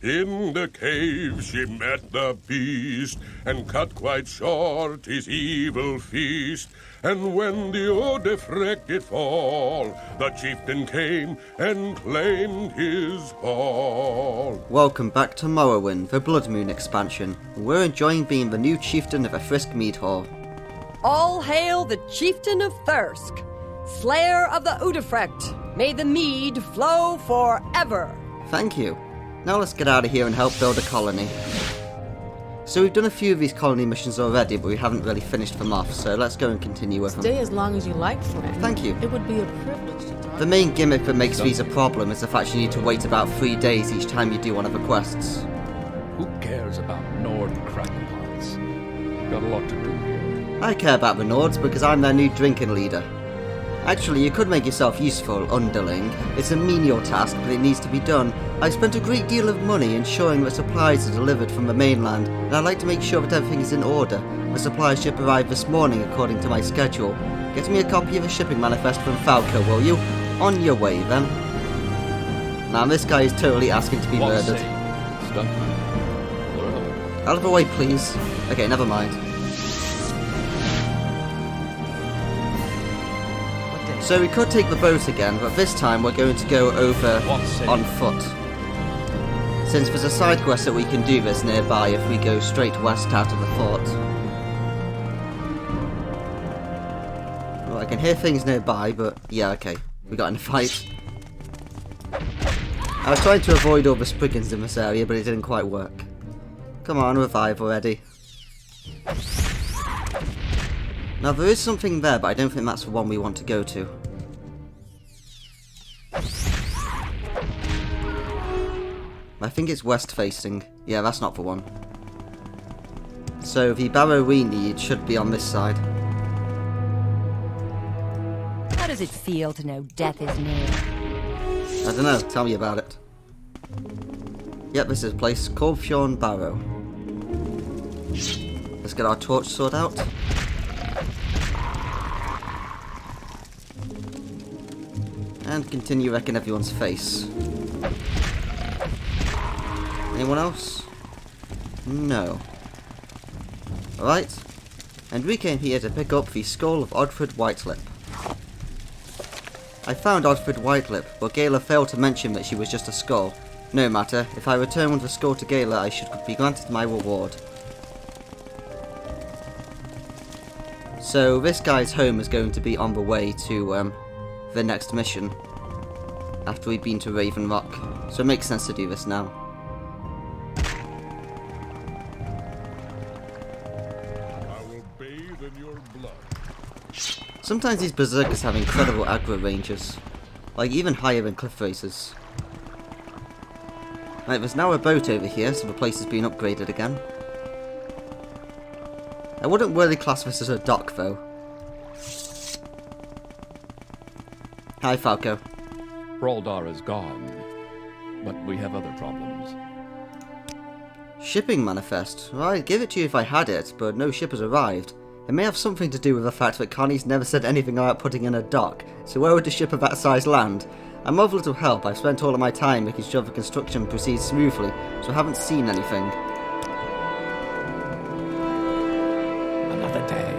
In the cave she met the beast, and cut quite short his evil feast. And when the Odefreck did fall, the chieftain came and claimed his hall. Welcome back to Morrowind, the Bloodmoon expansion. We're enjoying being the new chieftain of a Frisk Mead Hall. All hail the chieftain of Thirsk, slayer of the Udefrecht. May the mead flow forever. Thank you. Now let's get out of here and help build a colony. So we've done a few of these colony missions already, but we haven't really finished them off, so let's go and continue with them. Stay as long as you like, friend. Thank you. It would be a privilege to talk. The main gimmick that makes these a problem is the fact you need to wait about 3 days each time you do one of the quests. Who cares about Nord crackpots? Got a lot to do here. I care about the Nords because I'm their new drinking leader. Actually, you could make yourself useful, underling. It's a menial task, but it needs to be done. I've spent a great deal of money ensuring that supplies are delivered from the mainland, and I'd like to make sure that everything is in order. The supply ship arrived this morning according to my schedule. Get me a copy of the shipping manifest from Falco, will you? On your way, then. Now, this guy is totally asking to be murdered. Out of the way, please. Okay, never mind. So we could take the boat again, but this time we're going to go over on foot. Since there's a side quest that we can do this nearby if we go straight west out of the fort. Well, I can hear things nearby, but yeah, okay. We got in a fight. I was trying to avoid all the spriggans in this area, but it didn't quite work. Come on, revive already. Now there is something there, but I don't think that's the one we want to go to. I think it's west facing. Yeah, that's not the one. So the barrow we need should be on this side. How does it feel to know death is near? I don't know, tell me about it. Yep, this is a place called Fjorn Barrow. Let's get our torch sword out. And continue wrecking everyone's face. Anyone else? No. Alright. And we came here to pick up the skull of Odfred Whitelip. I found Odfred Whitelip, but Gala failed to mention that she was just a skull. No matter, if I return with the skull to Gala, I should be granted my reward. So this guy's home is going to be on the way to the next mission. After we've been to Raven Rock. So it makes sense to do this now. Sometimes these berserkers have incredible aggro ranges. Like even higher than cliff racers. Right, there's now a boat over here, so the place has been upgraded again. I wouldn't really class this as a dock though. Hi Falco. Braldar is gone, but we have other problems. Shipping manifest. Well, I'd give it to you if I had it, but no ship has arrived. It may have something to do with the fact that Connie's never said anything about putting in a dock, so where would a ship of that size land? I'm of little help. I've spent all of my time making sure the construction proceeds smoothly, so I haven't seen anything. Another day,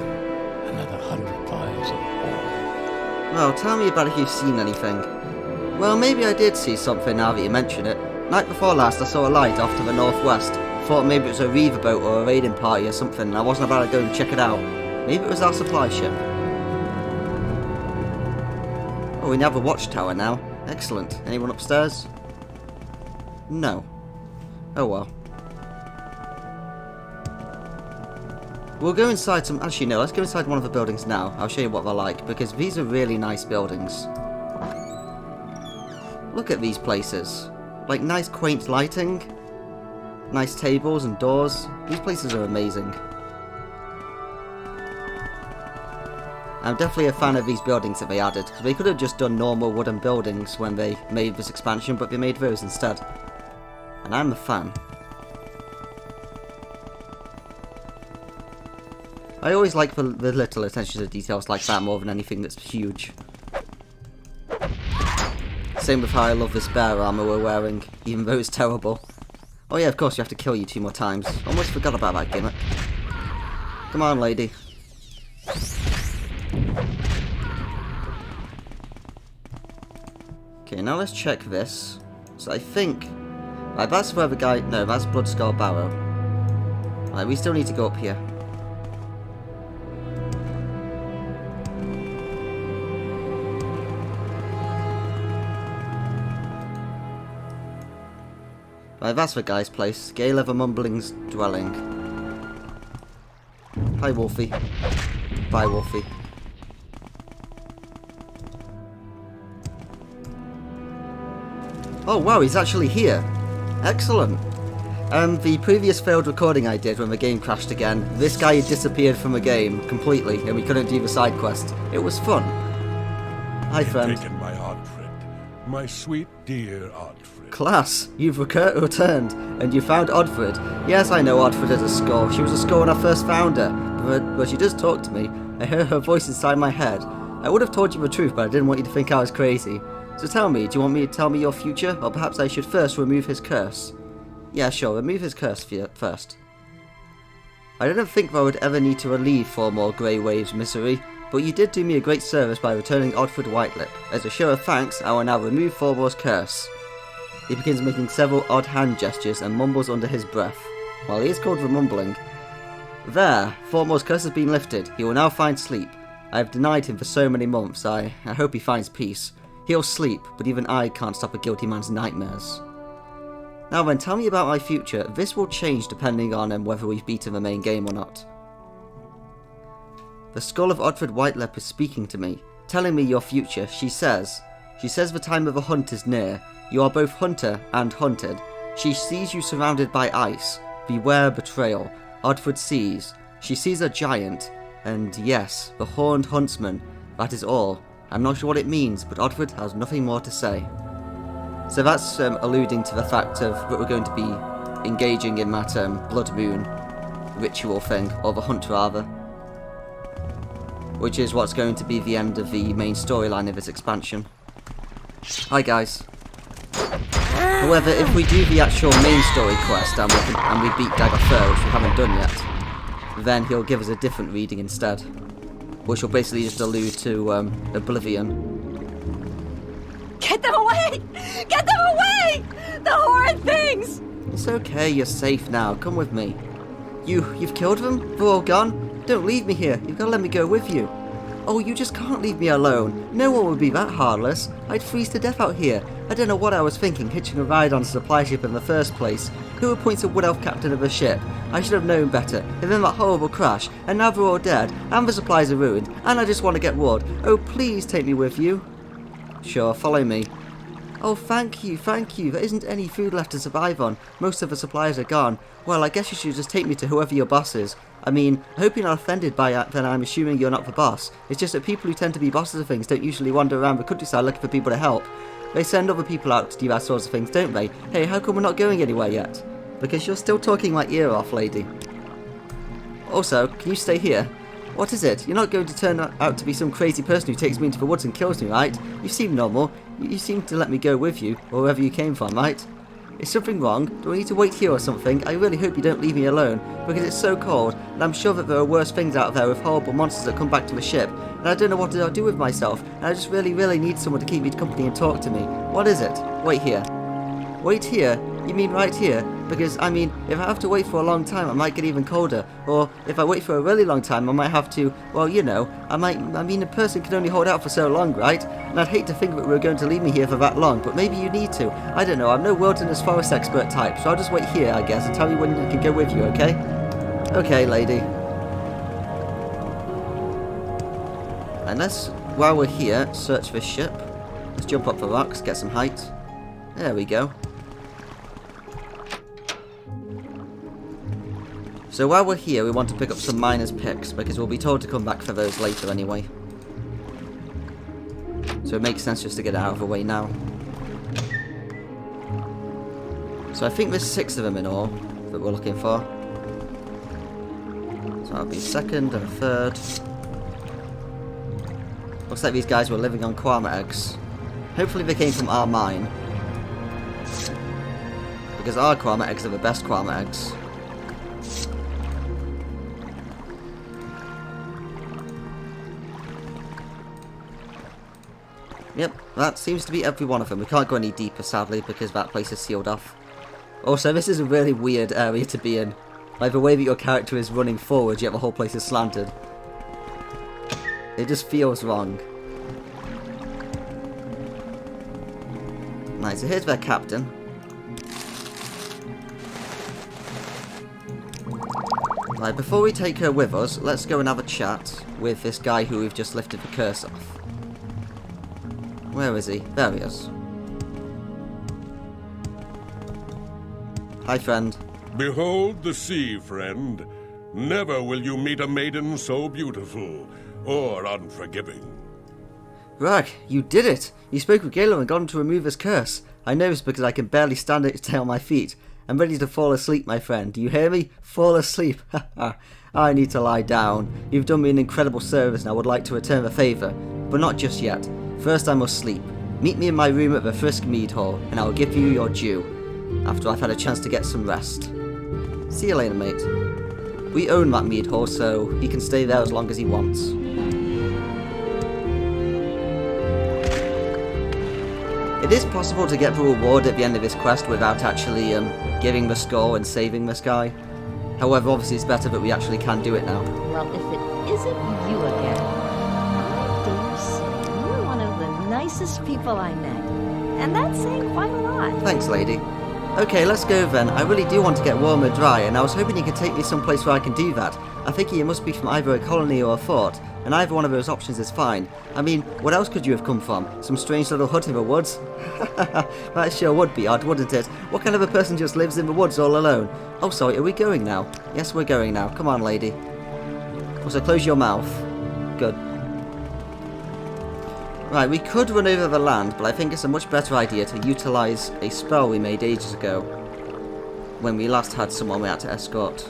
another 100 miles of war. Well, tell me about if you've seen anything. Well, maybe I did see something now that you mention it. Night before last I saw a light off to the northwest. Thought maybe it was a reaver boat or a raiding party or something, and I wasn't about to go and check it out. Maybe it was our supply ship. Oh, we have a watchtower now. Excellent. Anyone upstairs? No. Oh well. We'll go inside some... Actually, no, let's go inside one of the buildings now. I'll show you what they're like, because these are really nice buildings. Look at these places. Like, nice quaint lighting. Nice tables and doors. These places are amazing. I'm definitely a fan of these buildings that they added, because they could have just done normal wooden buildings when they made this expansion, but they made those instead. And I'm a fan. I always like the little attention to details like that more than anything that's huge. Same with how I love this bear armour we're wearing, even though it's terrible. Oh yeah, of course you have to kill you 2 more times. Almost forgot about that gimmick. Come on, lady. Okay, now let's check this. So I think... Right, that's where the guy... No, that's Bloodskull Barrow. Right, we still need to go up here. Right, that's the guy's place. Gale of a Mumbling's dwelling. Hi, Wolfie. Bye, Wolfie. Oh, wow, he's actually here. Excellent. The previous failed recording I did when the game crashed again, this guy had disappeared from the game completely, and we couldn't do the side quest. It was fun. Hi, friend. Taken my Oddfred. My sweet, dear Oddfred. Class, you've returned, and you found Oddfred. Yes, I know Oddfred is a skull. She was a skull when I first found her, but she does talk to me. I hear her voice inside my head. I would have told you the truth, but I didn't want you to think I was crazy. So tell me, do you want me to tell me your future, or perhaps I should first remove his curse? Yeah, sure, remove his curse first. I didn't think I would ever need to relieve 4 more Grey Waves' misery, but you did do me a great service by returning Oddfred Whitelip. As a show of thanks, I will now remove Formore's curse. He begins making several odd hand gestures and mumbles under his breath. While he is called the Mumbling. There, Formore's curse has been lifted. He will now find sleep. I have denied him for so many months. I hope he finds peace. He'll sleep, but even I can't stop a guilty man's nightmares. Now then, tell me about my future. This will change depending on whether we've beaten the main game or not. The skull of Oddfred Whitelip is speaking to me, telling me your future. She says the time of the hunt is near. You are both hunter and hunted. She sees you surrounded by ice. Beware betrayal. Oddfred sees. She sees a giant. And yes, the horned huntsman. That is all. I'm not sure what it means, but Oddfred has nothing more to say. So that's alluding to the fact of that we're going to be engaging in that Bloodmoon ritual thing, or the hunt rather. Which is what's going to be the end of the main storyline of this expansion. Hi guys. However, if we do the actual main story quest and we beat Daggerfur, which we haven't done yet, then he'll give us a different reading instead. Which will basically just allude to Oblivion. Get them away! Get them away! The horrid things! It's okay, you're safe now. Come with me. You've killed them? They're all gone? Don't leave me here. You've got to let me go with you. Oh, you just can't leave me alone. No one would be that heartless. I'd freeze to death out here. I don't know what I was thinking, hitching a ride on a supply ship in the first place. Who appoints a wood elf captain of a ship? I should have known better. And then that horrible crash, and now they're all dead, and the supplies are ruined, and I just want to get wood. Oh, please take me with you. Sure, follow me. Oh, thank you. There isn't any food left to survive on. Most of the supplies are gone. Well, I guess you should just take me to whoever your boss is. I mean, I hope you're not offended by that, then I'm assuming you're not the boss. It's just that people who tend to be bosses of things don't usually wander around the countryside looking for people to help. They send other people out to do that sorts of things, don't they? Hey, how come we're not going anywhere yet? Because you're still talking my ear off, lady. Also, can you stay here? What is it? You're not going to turn out to be some crazy person who takes me into the woods and kills me, right? You seem normal. You seem to let me go with you, or wherever you came from, right? Is something wrong? Do I need to wait here or something? I really hope you don't leave me alone, because it's so cold, and I'm sure that there are worse things out there with horrible monsters that come back to the ship, and I don't know what to do with myself, and I just really need someone to keep me company and talk to me. What is it? Wait here. Wait here? You mean right here? Because, I mean, if I have to wait for a long time, I might get even colder. Or, if I wait for a really long time, I might have to, well, you know, I mean, a person can only hold out for so long, right? And I'd hate to think that we were going to leave me here for that long, but maybe you need to. I don't know, I'm no wilderness forest expert type, so I'll just wait here, I guess, and tell you when I can go with you, okay? Okay, lady. And let's, while we're here, search this ship. Let's jump up the rocks, get some height. There we go. So while we're here, we want to pick up some miner's picks, because we'll be told to come back for those later anyway. So it makes sense just to get it out of the way now. So I think there's 6 of them in all that we're looking for. So that'll be a second and a third. Looks like these guys were living on Kwama eggs. Hopefully they came from our mine. because our Quama eggs are the best Quama eggs. Yep, that seems to be every one of them. We can't go any deeper, sadly, because that place is sealed off. Also, this is a really weird area to be in. Like, the way that your character is running forward, yet the whole place is slanted. It just feels wrong. Right, so here's their captain. Right, before we take her with us, let's go and have a chat with this guy who we've just lifted the curse off. Where is he? There he is. Hi, friend. Behold the sea, friend. Never will you meet a maiden so beautiful or unforgiving. Rag, you did it! You spoke with Galen and got him to remove his curse. I know this because I can barely stay on my feet. I'm ready to fall asleep, my friend. Do you hear me? Fall asleep. I need to lie down. You've done me an incredible service and I would like to return the favour. But not just yet. First I must sleep. Meet me in my room at the Frisk Mead Hall, and I will give you your due, after I've had a chance to get some rest. See you later, mate. We own that Mead Hall, so he can stay there as long as he wants. It is possible to get the reward at the end of this quest without actually giving the skull and saving this guy. However, obviously it's better that we actually can do it now. Well, if it isn't you again, I dare say you're one of the nicest people I met. And that's saying quite a lot. Thanks, lady. Okay, let's go then. I really do want to get warm and dry, and I was hoping you could take me someplace where I can do that. I think you must be from either a colony or a fort, and either one of those options is fine. I mean, what else could you have come from? Some strange little hut in the woods? That sure would be odd, wouldn't it? What kind of a person just lives in the woods all alone? Oh, sorry, are we going now? Yes, we're going now. Come on, lady. Also, close your mouth. Good. Right, we could run over the land, but I think it's a much better idea to utilise a spell we made ages ago, when we last had someone we had to escort.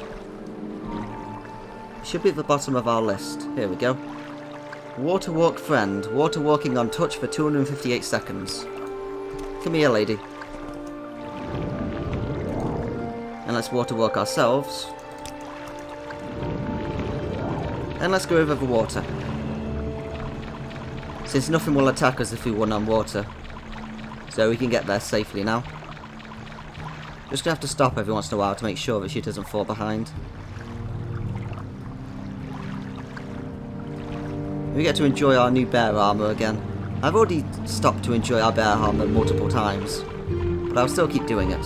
It should be at the bottom of our list. Here we go. Water walk friend. Water walking on touch for 258 seconds. Come here, lady. And let's water walk ourselves. And let's go over the water. Since nothing will attack us if we run on water. So we can get there safely now. Just gonna have to stop every once in a while to make sure that she doesn't fall behind. We get to enjoy our new bear armour again. I've already stopped to enjoy our bear armour multiple times, but I'll still keep doing it.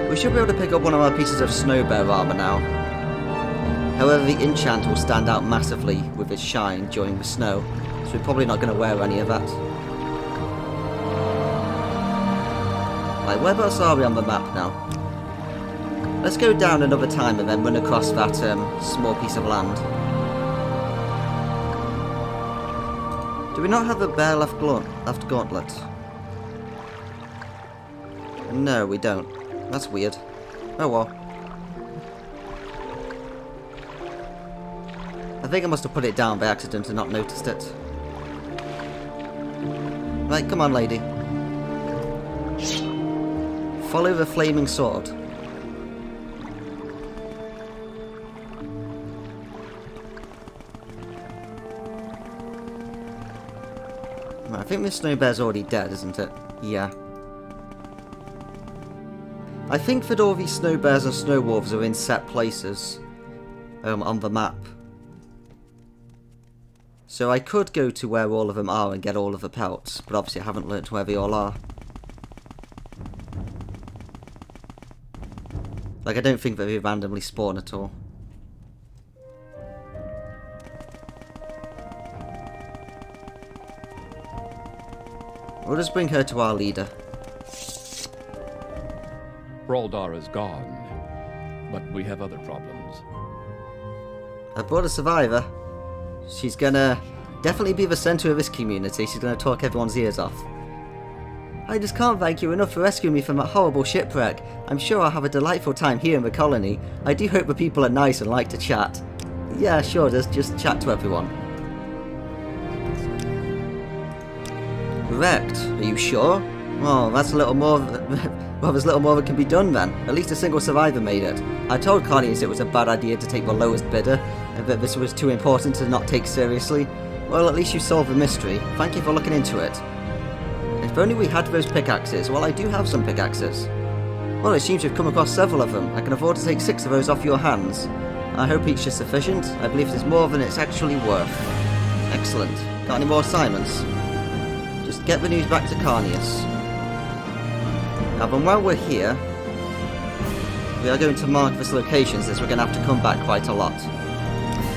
We should be able to pick up one of our pieces of snow bear armour now. However, the enchant will stand out massively with its shine during the snow, so we're probably not going to wear any of that. Right, whereabouts are we on the map now? Let's go down another time and then run across that small piece of land. Do we not have a bear left gauntlet? No, we don't. That's weird. Oh well. I think I must have put it down by accident and not noticed it. Right, come on, lady. Follow the flaming sword. Right, I think this snow bear's already dead, isn't it? Yeah. I think that all these snow bears and snow wolves are in set places on the map. So I could go to where all of them are and get all of the pelts, but obviously I haven't learnt where they all are. Like, I don't think that they randomly spawn at all. We'll just bring her to our leader. Roldar is gone, but we have other problems. I brought a survivor. She's gonna definitely be the centre of this community. She's gonna talk everyone's ears off. I just can't thank you enough for rescuing me from that horrible shipwreck. I'm sure I'll have a delightful time here in the colony. I do hope the people are nice and like to chat. Yeah, sure, just chat to everyone. Wrecked, are you sure? Oh, that's a little more... well, there's little more that can be done then. At least a single survivor made it. I told Colonising it was a bad idea to take the lowest bidder, and that this was too important to not take seriously. Well, at least you solved the mystery. Thank you for looking into it. If only we had those pickaxes. Well, I do have some pickaxes. Well, it seems you've come across several of them. I can afford to take 6 of those off your hands. I hope each is sufficient. I believe there's more than it's actually worth. Excellent. Got any more assignments? Just get the news back to Carnius. Now, then while we're here, we are going to mark this location since we're going to have to come back quite a lot.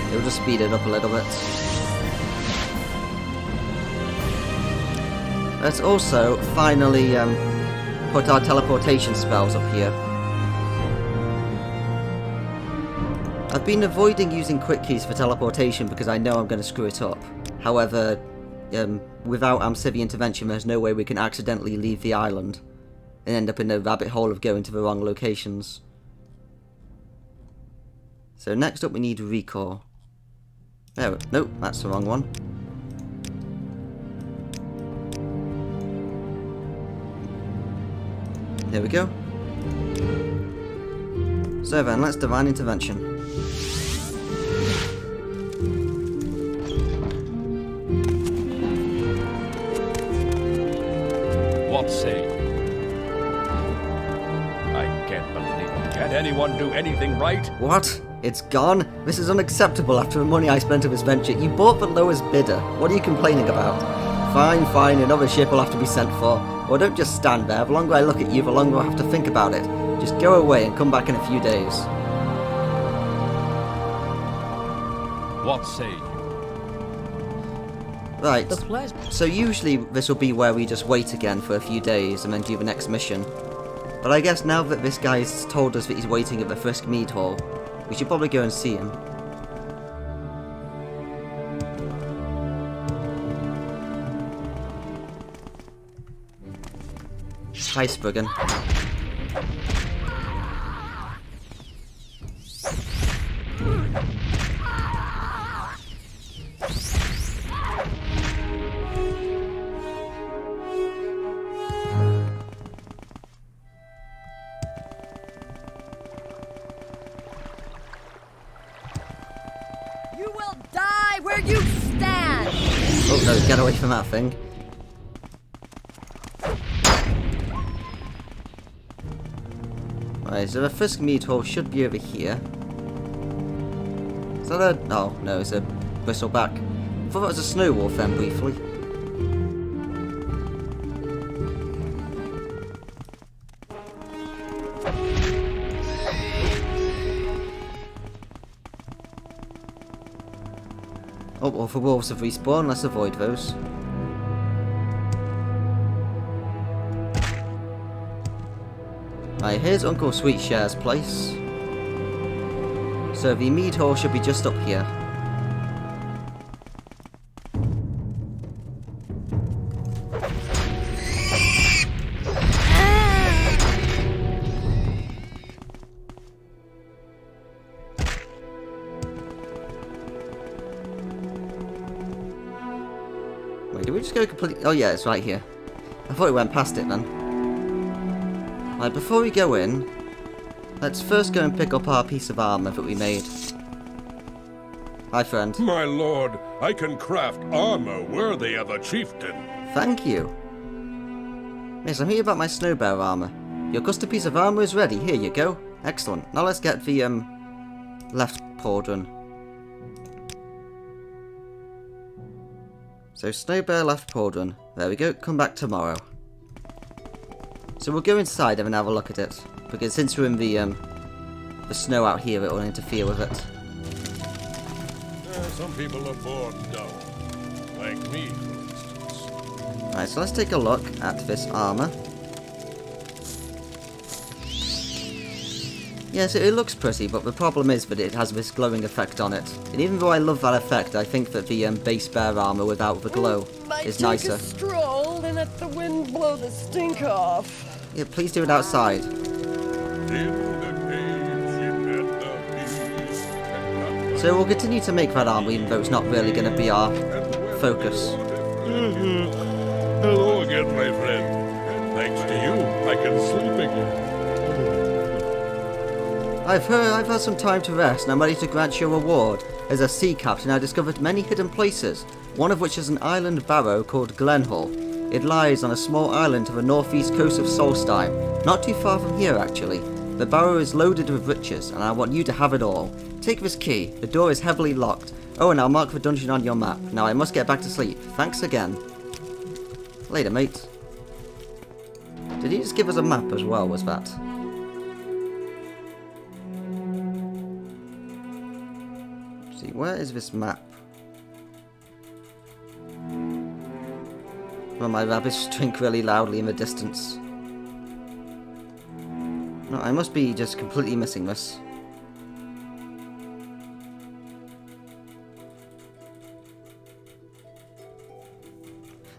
It'll just speed it up a little bit. Let's also finally put our teleportation spells up here. I've been avoiding using quick keys for teleportation because I know I'm going to screw it up. However, without Civic intervention, there's no way we can accidentally leave the island and end up in the rabbit hole of going to the wrong locations. So next up we need recall. There, nope, that's the wrong one. There we go. So then, let's divine intervention. What say you? I can't believe it. Can't anyone do anything right? What? It's gone? This is unacceptable after the money I spent on this venture. You bought the lowest bidder. What are you complaining about? Fine, fine, another ship will have to be sent for. Or don't just stand there. The longer I look at you, the longer I have to think about it. Just go away and come back in a few days. What say you? Right, The plasma. so usually this will be where we just wait again for a few days and then do the next mission. But I guess now that this guy's told us that he's waiting at the Frisk Mead Hall, we should probably go and see him. Hi, Spriggan. You will die where you stand! Oh no, get away from that thing. Right, so the Frisk Mead Hall should be over here. Is that a... oh, no, it's a bristleback. I thought that was a snow wolf then, briefly. Oh, well, the wolves have respawned. Let's avoid those. Right, here's Uncle Sweetshare's place. So the mead hall should be just up here. Wait, did we just go completely... oh yeah, it's right here. I thought we went past it then. Right, before we go in, let's first go and pick up our piece of armour that we made. Hi, friend. My lord, I can craft armor worthy of a chieftain. Thank you. Yes, I'm here about my snow bear armour. Your custom piece of armour is ready. Here you go. Excellent. Now let's get the, left pauldron. So, snow bear left pauldron. There we go. Come back tomorrow. So we'll go inside and then have a look at it. Because since we're in the snow out here, it will interfere with it. Some people are born dumb. Like me, for instance. Right, so let's take a look at this armour. Yes, it looks pretty, but the problem is that it has this glowing effect on it. And even though I love that effect, I think that the base bear armour without the glow is nicer. Take a stroll and let the wind blow the stink off. Yeah, please do it outside. In the cave she met the beast and cut So we'll continue to make that armour, even though it's not really going to be our focus. Hello again, my friend. And thanks to you, I can sleep again. I've had some time to rest, and I'm ready to grant you a reward. As a sea captain, I discovered many hidden places, one of which is an island barrow called Glenhull. It lies on a small island to the northeast coast of Solstheim, not too far from here actually. The barrow is loaded with riches, and I want you to have it all. Take this key, the door is heavily locked. Oh, and I'll mark the dungeon on your map. Now I must get back to sleep. Thanks again. Later, mate. Did he just give us a map as well, was that? See, where is this map? Well, my rabbits drink really loudly in the distance. No, I must be just completely missing this.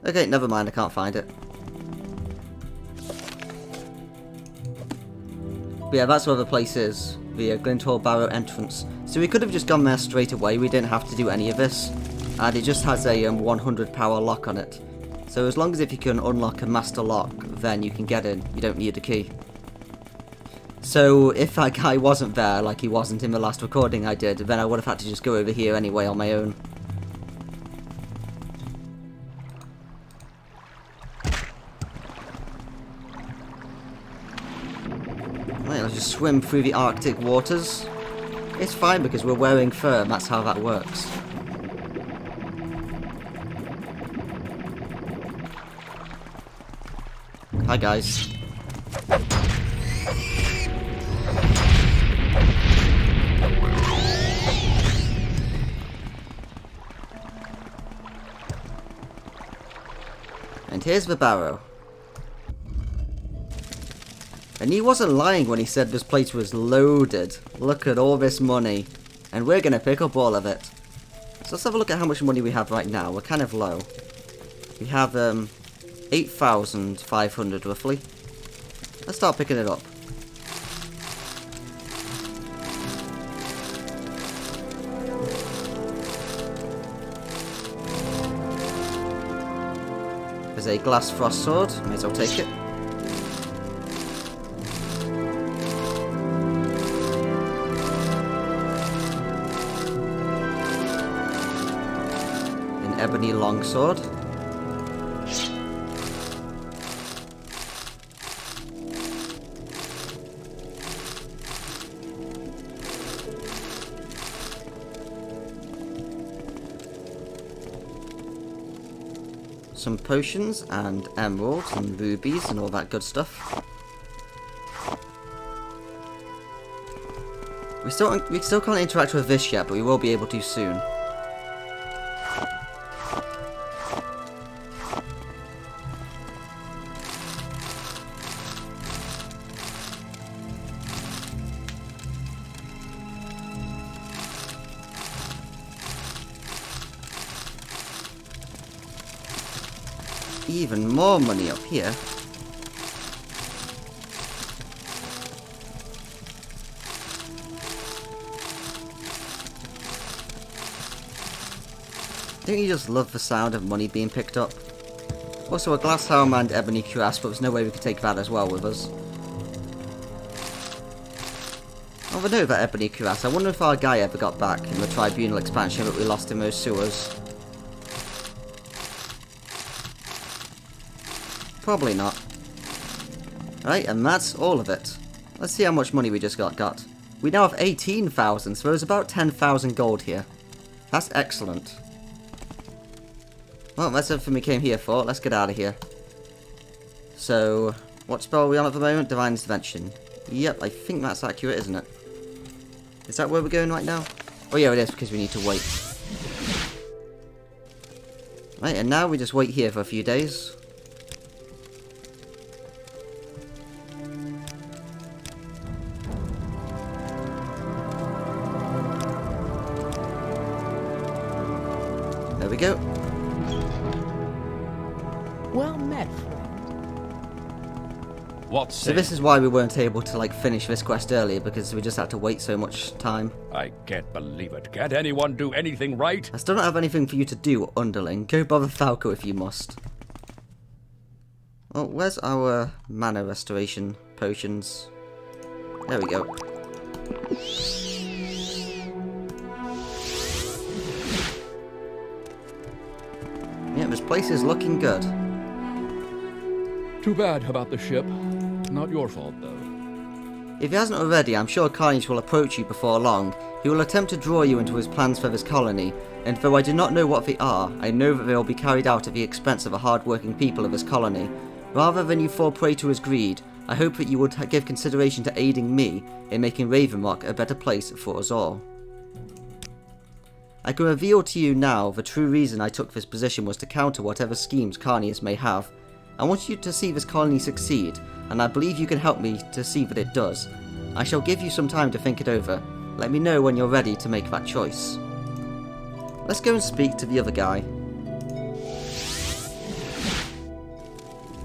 Okay, never mind, I can't find it. But yeah, that's where the place is. The Glenhull Barrow entrance. So we could have just gone there straight away, we didn't have to do any of this. And it just has a 100 power lock on it. So as long as if you can unlock a master lock, then you can get in. You don't need a key. So if that guy wasn't there, like he wasn't in the last recording I did, then I would have had to just go over here anyway on my own. Right, let's just swim through the Arctic waters. It's fine because we're wearing fur, and that's how that works. Hi guys. And here's the barrow. And he wasn't lying when he said this place was loaded. Look at all this money. And we're going to pick up all of it. So let's have a look at how much money we have right now. We're kind of low. We have 8,500 roughly. Let's start picking it up. There's a glass frost sword. May as well take it. An ebony longsword. Some potions and emeralds and rubies and all that good stuff. We still can't interact with this yet, but we will be able to soon. Even more money up here. Don't you just love the sound of money being picked up? Also a glass helm and ebony cuirass, but there's no way we could take that as well with us. Oh, but no, that ebony cuirass. I wonder if our guy ever got back in the Tribunal expansion that we lost in those sewers. Probably not. Right, and that's all of it. Let's see how much money we just got. We now have 18,000, so there's about 10,000 gold here. That's excellent. Well, that's everything we came here for. Let's get out of here. So, what spell are we on at the moment? Divine Intervention. Yep, I think that's accurate, isn't it? Is that where we're going right now? Oh yeah, it is, because we need to wait. Right, and now we just wait here for a few days. There we go. Well met, friend. What So say? this is why we weren't able to, finish this quest earlier, because we just had to wait so much time. I can't believe it. Can't anyone do anything right? I still don't have anything for you to do, underling. Go bother Falco if you must. Oh, where's our mana restoration potions? There we go. Yeah, this place is looking good. Too bad about the ship. Not your fault, though. If he hasn't already, I'm sure Carnage will approach you before long. He will attempt to draw you into his plans for this colony, and though I do not know what they are, I know that they will be carried out at the expense of the hard-working people of this colony. Rather than you fall prey to his greed, I hope that you would give consideration to aiding me in making Ravenrock a better place for us all. I can reveal to you now the true reason I took this position was to counter whatever schemes Carnius may have. I want you to see this colony succeed, and I believe you can help me to see that it does. I shall give you some time to think it over. Let me know when you're ready to make that choice. Let's go and speak to the other guy.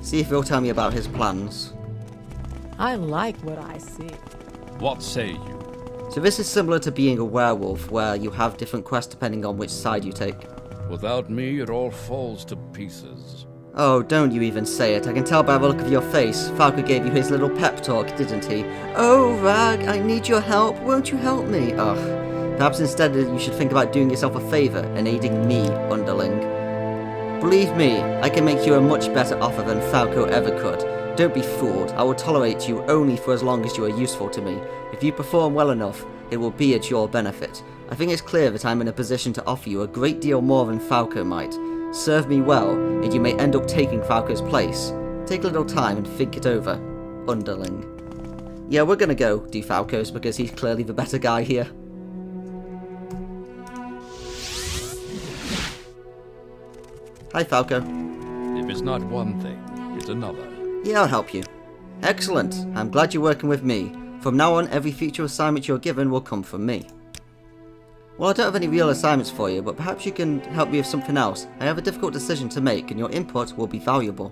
See if he'll tell me about his plans. I like what I see. What say you? So this is similar to being a werewolf, where you have different quests depending on which side you take. Without me, it all falls to pieces. Oh, don't you even say it. I can tell by the look of your face. Falco gave you his little pep talk, didn't he? Oh, Rag, I need your help. Won't you help me? Ugh. Perhaps instead you should think about doing yourself a favour and aiding me, underling. Believe me, I can make you a much better offer than Falco ever could. Don't be fooled. I will tolerate you only for as long as you are useful to me. If you perform well enough, it will be at your benefit. I think it's clear that I'm in a position to offer you a great deal more than Falco might. Serve me well, and you may end up taking Falco's place. Take a little time and think it over, underling. Yeah, we're gonna go do Falco's because he's clearly the better guy here. Hi, Falco. If it's not one thing, it's another. Yeah, I'll help you. Excellent. I'm glad you're working with me. From now on, every future assignment you're given will come from me. Well, I don't have any real assignments for you, but perhaps you can help me with something else. I have a difficult decision to make, and your input will be valuable.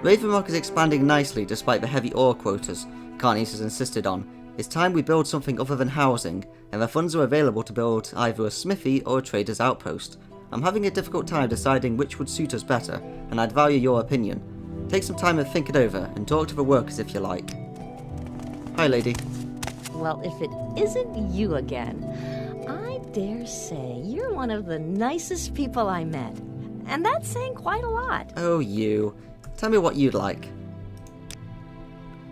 Ravenrock is expanding nicely despite the heavy ore quotas Carnius has insisted on. It's time we build something other than housing, and the funds are available to build either a smithy or a trader's outpost. I'm having a difficult time deciding which would suit us better, and I'd value your opinion. Take some time and think it over, and talk to the workers if you like. Hi, lady. Well, if it isn't you again, I dare say you're one of the nicest people I met. And that's saying quite a lot. Oh, you. Tell me what you'd like.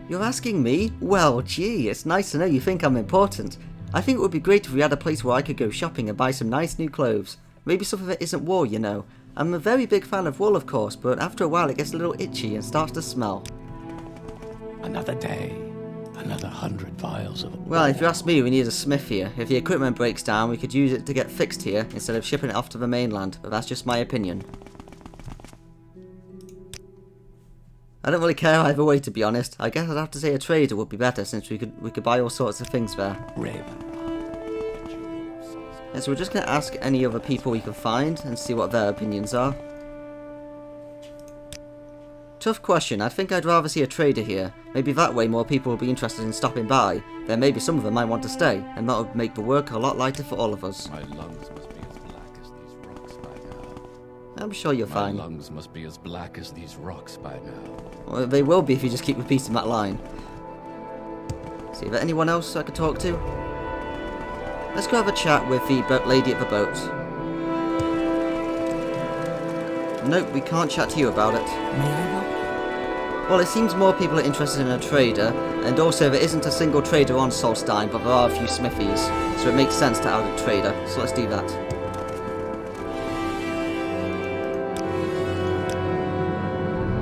You're asking me? Well, gee, it's nice to know you think I'm important. I think it would be great if we had a place where I could go shopping and buy some nice new clothes. Maybe something that isn't wool, you know. I'm a very big fan of wool, of course, but after a while it gets a little itchy and starts to smell. Another day. Another 100 vials of... Well, if you ask me, we need a smith here. If the equipment breaks down, we could use it to get fixed here instead of shipping it off to the mainland, but that's just my opinion. I don't really care either way, to be honest. I guess I'd have to say a trader would be better, since we could buy all sorts of things there. Raven. Yeah, so we're just going to ask any other people we can find and see what their opinions are. Tough question. I think I'd rather see a trader here. Maybe that way more people will be interested in stopping by. Then maybe some of them might want to stay, and that would make the work a lot lighter for all of us. My lungs must be as black as these rocks by now. I'm sure you're fine. My lungs must be as black as these rocks by now. Well, they will be if you just keep repeating that line. See, is there anyone else I could talk to? Let's go have a chat with the boat lady at the boat. Nope, we can't chat to you about it. May I help you? Well, it seems more people are interested in a trader, and also there isn't a single trader on Solstheim, but there are a few smithies, so it makes sense to add a trader, so let's do that.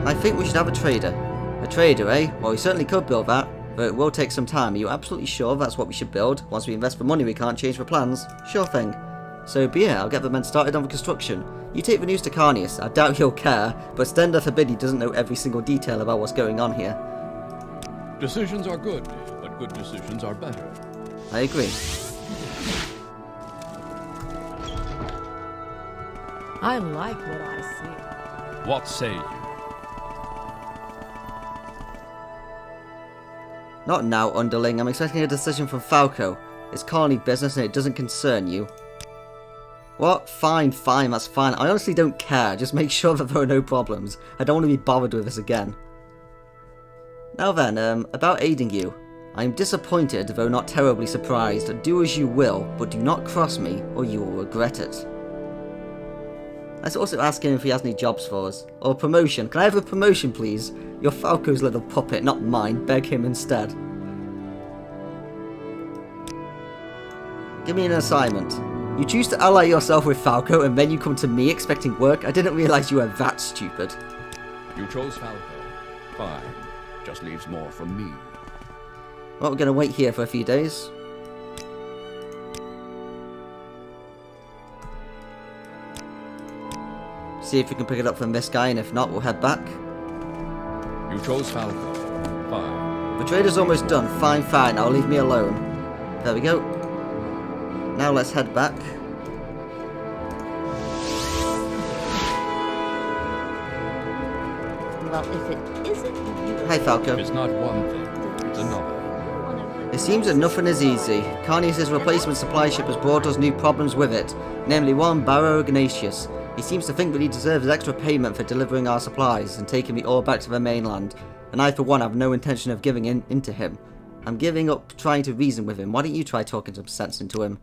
I think we should have a trader. A trader, eh? Well, we certainly could build that, but it will take some time. Are you absolutely sure that's what we should build? Once we invest the money, we can't change the plans. Sure thing. So, but yeah, I'll get the men started on the construction. You take the news to Carnius. I doubt he'll care, but Stender forbid he doesn't know every single detail about what's going on here. Decisions are good, but good decisions are better. I agree. I like what I see. What say you? Not now, underling. I'm expecting a decision from Falco. It's colony business and it doesn't concern you. What? Fine, that's fine. I honestly don't care. Just make sure that there are no problems. I don't want to be bothered with this again. Now then, about aiding you. I am disappointed, though not terribly surprised. Do as you will, but do not cross me, or you will regret it. Let's also ask him if he has any jobs for us. Or a promotion. Can I have a promotion, please? You're Falco's little puppet, not mine. Beg him instead. Give me an assignment. You choose to ally yourself with Falco, and then you come to me expecting work? I didn't realise you were that stupid. You chose Falco. Fine. Just leaves more from me. Well, we're going to wait here for a few days. See if we can pick it up from this guy, and if not, we'll head back. You chose Falco. Fine. The trader's almost done. Fine. Now leave me alone. There we go. Now let's head back. Well, if it isn't you... Hi, Falco. It's not one thing, it's another. It seems that nothing is easy. Carnius' replacement supply ship has brought us new problems with it, namely one Barrow Ignatius. He seems to think that he deserves extra payment for delivering our supplies and taking the ore back to the mainland, and I for one have no intention of giving in to him. I'm giving up trying to reason with him. Why don't you try talking some sense into him?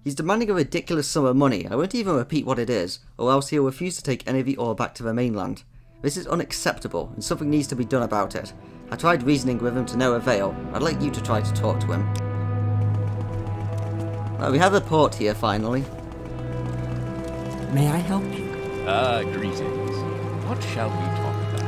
He's demanding a ridiculous sum of money. I won't even repeat what it is, or else he'll refuse to take any of the ore back to the mainland. This is unacceptable, and something needs to be done about it. I tried reasoning with him to no avail. I'd like you to try to talk to him. Well, we have a port here, finally. May I help you? Greetings. What shall we talk about?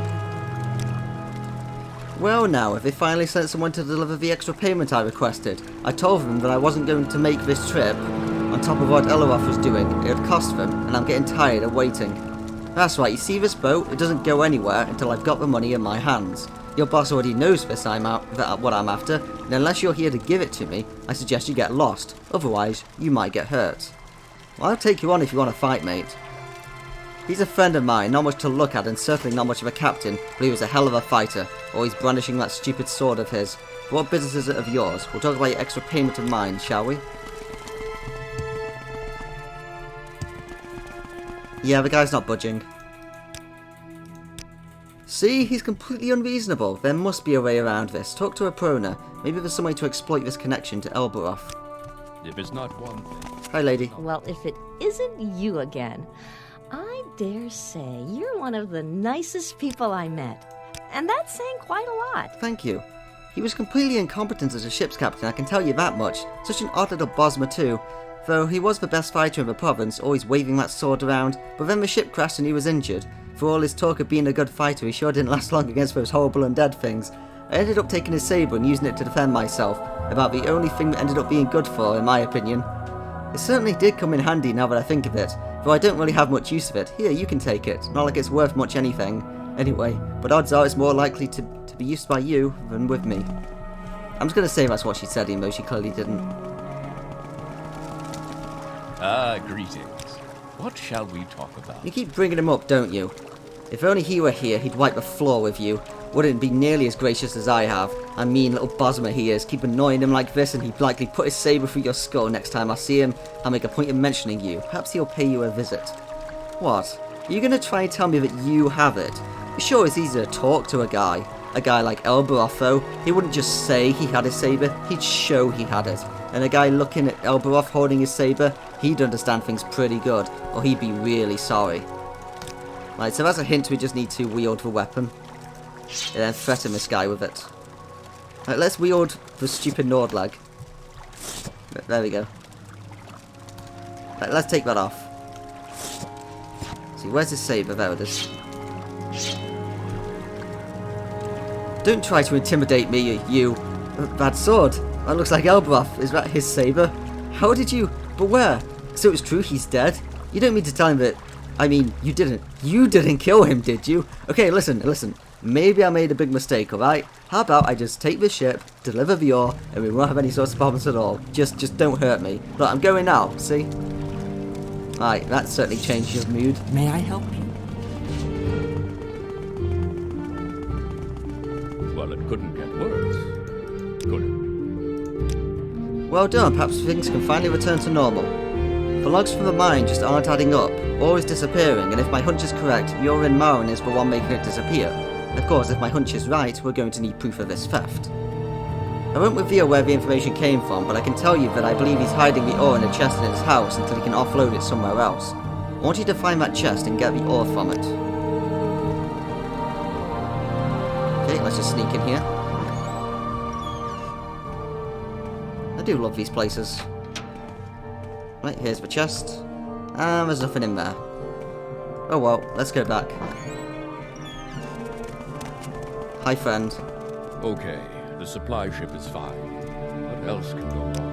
Well now, if they finally sent someone to deliver the extra payment I requested. I told them that I wasn't going to make this trip. On top of what Eloroth was doing, it would cost them, and I'm getting tired of waiting. That's right, you see this boat? It doesn't go anywhere until I've got the money in my hands. Your boss already knows this what I'm after, and unless you're here to give it to me, I suggest you get lost. Otherwise, you might get hurt. Well, I'll take you on if you want to fight, mate. He's a friend of mine, not much to look at and certainly not much of a captain, but he was a hell of a fighter, always brandishing that stupid sword of his. But what business is it of yours? We'll talk about your extra payment of mine, shall we? Yeah, the guy's not budging. See, he's completely unreasonable. There must be a way around this. Talk to a prona. Maybe there's some way to exploit this connection to Elboroth. If it's not one thing... Hi, lady. Well, if it isn't you again, I dare say you're one of the nicest people I met. And that's saying quite a lot. Thank you. He was completely incompetent as a ship's captain, I can tell you that much. Such an odd little Bosma too. Though he was the best fighter in the province, always waving that sword around, but then the ship crashed and he was injured. For all his talk of being a good fighter, he sure didn't last long against those horrible undead things. I ended up taking his saber and using it to defend myself, about the only thing that ended up being good for, in my opinion. It certainly did come in handy now that I think of it, though I don't really have much use of it. Here, you can take it. Not like it's worth much anything. Anyway, but odds are it's more likely to be used by you than with me. I'm just going to say that's what she said, even though she clearly didn't. Greetings. What shall we talk about? You keep bringing him up, don't you? If only he were here, he'd wipe the floor with you. Wouldn't be nearly as gracious as I have. I mean, little Bosma he is. Keep annoying him like this and he'd likely put his saber through your skull next time I see him. I'll make a point of mentioning you. Perhaps he'll pay you a visit. What? Are you going to try and tell me that you have it? Sure, it's easy to talk to a guy. A guy like Elboroth, though, he wouldn't just say he had his saber, he'd show he had it. And a guy looking at Elboroth holding his saber, he'd understand things pretty good, or he'd be really sorry. Right, so that's a hint we just need to wield the weapon. And then threaten this guy with it. Right, let's wield the stupid Nordlag. There we go. Right, let's take that off. See, where's his saber? There it is. Don't try to intimidate me, you. That sword. That looks like Elboroth. Is that his saber? How did you... But where? So it's true he's dead? You don't mean to tell him that... I mean, you didn't. You didn't kill him, did you? Okay, listen. Maybe I made a big mistake, alright? How about I just take the ship, deliver the ore, and we won't have any sorts of problems at all. Just don't hurt me. Look, I'm going now, see? Right, that certainly changed your mood. May I help you? What Well, it couldn't get worse, could it? Well done, perhaps things can finally return to normal. The logs from the mine just aren't adding up, or is disappearing, and if my hunch is correct, Yorin Marin is the one making it disappear. Of course, if my hunch is right, we're going to need proof of this theft. I won't reveal where the information came from, but I can tell you that I believe he's hiding the ore in a chest in his house until he can offload it somewhere else. I want you to find that chest and get the ore from it. Okay, let's just sneak in here. I do love these places. Right, here's the chest. And there's nothing in there. Oh well, let's go back. Hi, friend. Okay, the supply ship is fine. What else can go wrong?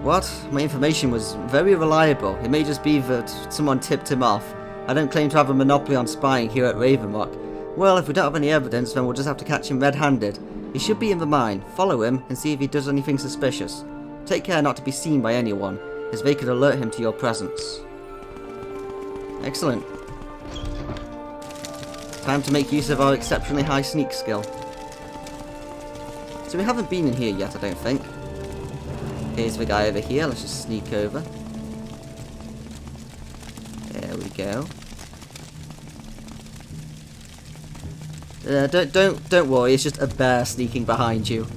What? My information was very reliable. It may just be that someone tipped him off. I don't claim to have a monopoly on spying here at Ravenrock. Well, if we don't have any evidence, then we'll just have to catch him red-handed. He should be in the mine. Follow him and see if he does anything suspicious. Take care not to be seen by anyone, as they could alert him to your presence. Excellent. Time to make use of our exceptionally high sneak skill. So we haven't been in here yet, I don't think. Here's the guy over here. Let's just sneak over. There we go. Don't worry. It's just a bear sneaking behind you.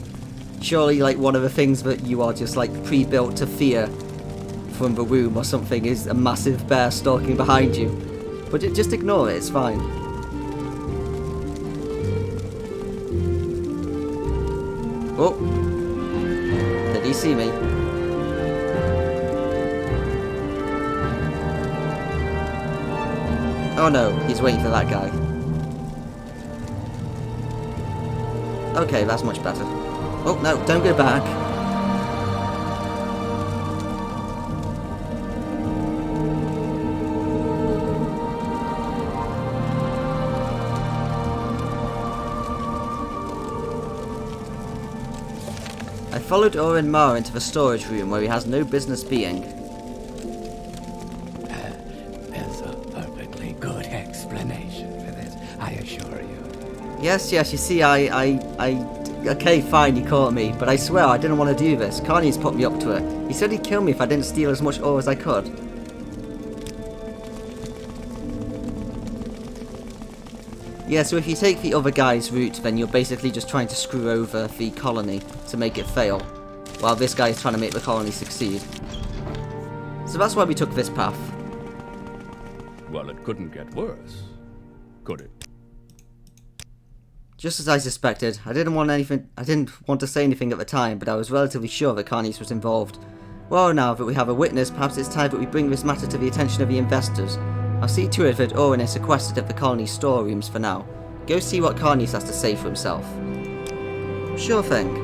Surely, like, one of the things that you are just like pre-built to fear from the womb or something is a massive bear stalking behind you. But just ignore it. It's fine. Oh. Did he see me? Oh no, he's waiting for that guy. Okay, that's much better. Oh no, don't go back. I followed Orin Mar into the storage room where he has no business being. There's a perfectly good explanation for this, I assure you. Yes, you see, okay, fine, you caught me, but I swear I didn't want to do this. Carney's put me up to it. He said he'd kill me if I didn't steal as much ore as I could. Yeah, so if you take the other guy's route, then you're basically just trying to screw over the colony to make it fail, while this guy is trying to make the colony succeed. So that's why we took this path. Well, it couldn't get worse, could it? Just as I suspected, I didn't want to say anything at the time, but I was relatively sure that Carnies was involved. Well, now that we have a witness, perhaps it's time that we bring this matter to the attention of the investors. I'll see to it that Owen is sequestered at the colony's storerooms for now. Go see what Carnies has to say for himself. Sure thing.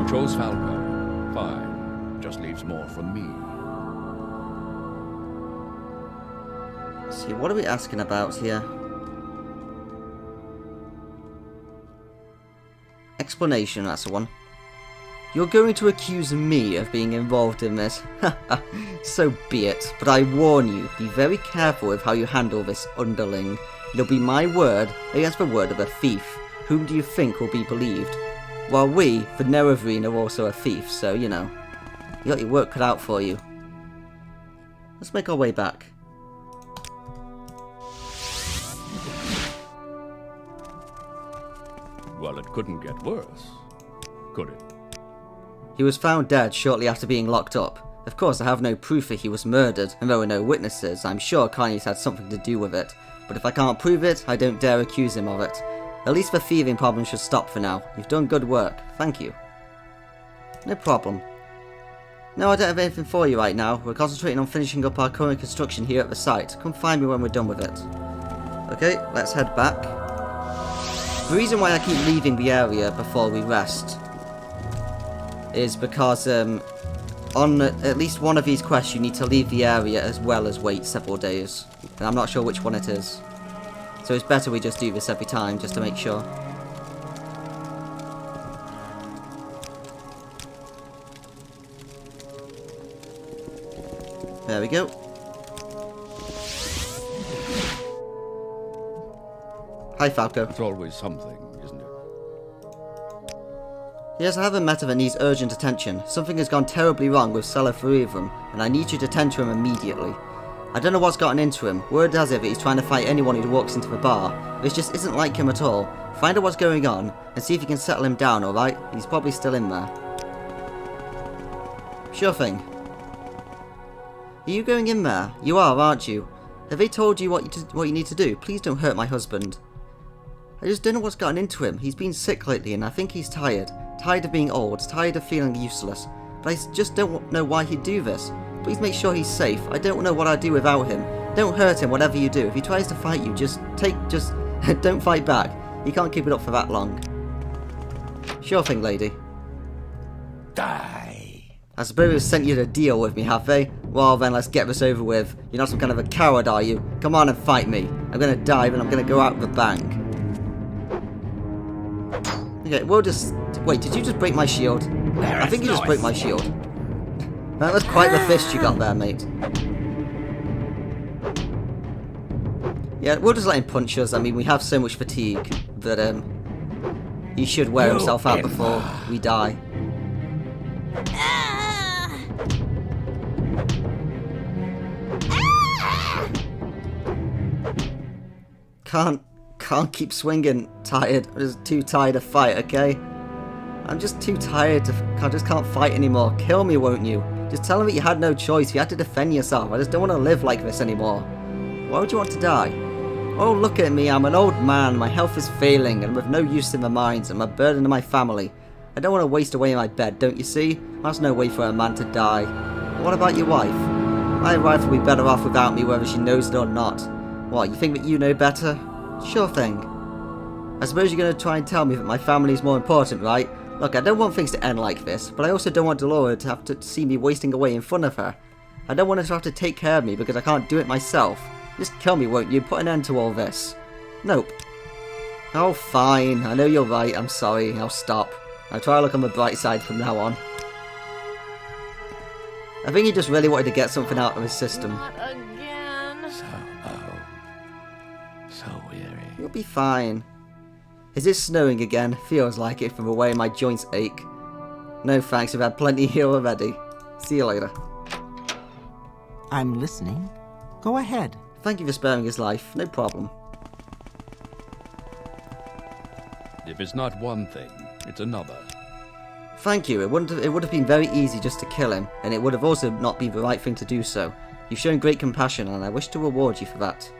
Chose Falco. Fine. Just leaves more for me. Let's see, what are we asking about here? Explanation, that's the one. You're going to accuse me of being involved in this? So be it, but I warn you, be very careful with how you handle this underling. It'll be my word against the word of a thief. Whom do you think will be believed? While we, the Nerevrine, are also a thief, so, you know. You got your work cut out for you. Let's make our way back. Well, it couldn't get worse, could it? He was found dead shortly after being locked up. Of course, I have no proof that he was murdered, and there were no witnesses. I'm sure Carnies had something to do with it. But if I can't prove it, I don't dare accuse him of it. At least the thieving problem should stop for now. You've done good work. Thank you. No problem. No, I don't have anything for you right now. We're concentrating on finishing up our current construction here at the site. Come find me when we're done with it. Okay, let's head back. The reason why I keep leaving the area before we rest is because on at least one of these quests you need to leave the area as well as wait several days. And I'm not sure which one it is. So it's better we just do this every time, just to make sure. There we go. Hi, Falco. It's always something, isn't it? Yes, I have a matter that needs urgent attention. Something has gone terribly wrong with Stalhrim, and I need you to tend to him immediately. I don't know what's gotten into him. Word has it that he's trying to fight anyone who walks into the bar. This just isn't like him at all. Find out what's going on, and see if you can settle him down, alright? He's probably still in there. Sure thing. Are you going in there? You are, aren't you? Have they told you what you need to do? Please don't hurt my husband. I just don't know what's gotten into him. He's been sick lately, and I think he's tired. Tired of being old, tired of feeling useless. But I just don't know why he'd do this. Please make sure he's safe. I don't know what I'd do without him. Don't hurt him, whatever you do. If he tries to fight you, just don't fight back. You can't keep it up for that long. Sure thing, lady. Die. I suppose they've sent you to deal with me, have they? Well then, let's get this over with. You're not some kind of a coward, are you? Come on and fight me. I'm gonna dive and I'm gonna go out with a bang. Okay, we'll just... Wait, did you just break my shield? I think you just broke my shield. That was quite the fist you got there, mate. Yeah, we'll just let him punch us. I mean, we have so much fatigue that he should wear himself out before we die. Can't keep swinging. Tired. I'm just too tired to fight, okay? I'm just too tired to... I just can't fight anymore. Kill me, won't you? Just tell him that you had no choice. You had to defend yourself. I just don't want to live like this anymore. Why would you want to die? Oh, look at me. I'm an old man. My health is failing, and with no use in my mines. I'm a burden to my family. I don't want to waste away in my bed, don't you see? That's no way for a man to die. But what about your wife? My wife will be better off without me, whether she knows it or not. What, you think that you know better? Sure thing. I suppose you're going to try and tell me that my family is more important, right? Look, I don't want things to end like this, but I also don't want Delora to have to see me wasting away in front of her. I don't want her to have to take care of me because I can't do it myself. Just kill me, won't you? Put an end to all this. Nope. Oh, fine. I know you're right. I'm sorry. I'll stop. I'll try to look on the bright side from now on. I think he just really wanted to get something out of his system. Not again. So weary. You'll be fine. Is it snowing again? Feels like it from the way my joints ache. No thanks, we've had plenty here already. See you later. I'm listening. Go ahead. Thank you for sparing his life. No problem. If it's not one thing, it's another. Thank you. It would have been very easy just to kill him, and it would have also not been the right thing to do so. You've shown great compassion, and I wish to reward you for that.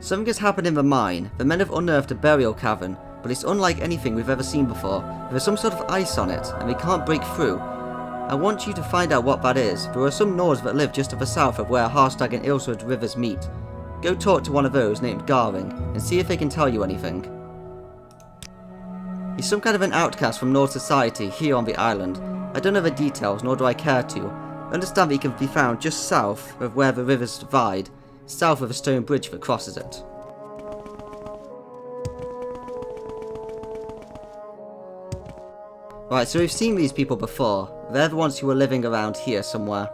Something has happened in the mine. The men have unearthed a burial cavern, but it's unlike anything we've ever seen before. There's some sort of ice on it, and we can't break through. I want you to find out what that is. There are some Nords that live just to the south of where Harstag and Ilswood rivers meet. Go talk to one of those named Garing, and see if they can tell you anything. He's some kind of an outcast from Nord society here on the island. I don't know the details, nor do I care to. Understand that he can be found just south of where the rivers divide, south of a stone bridge that crosses it. Right, so we've seen these people before. They're the ones who were living around here somewhere.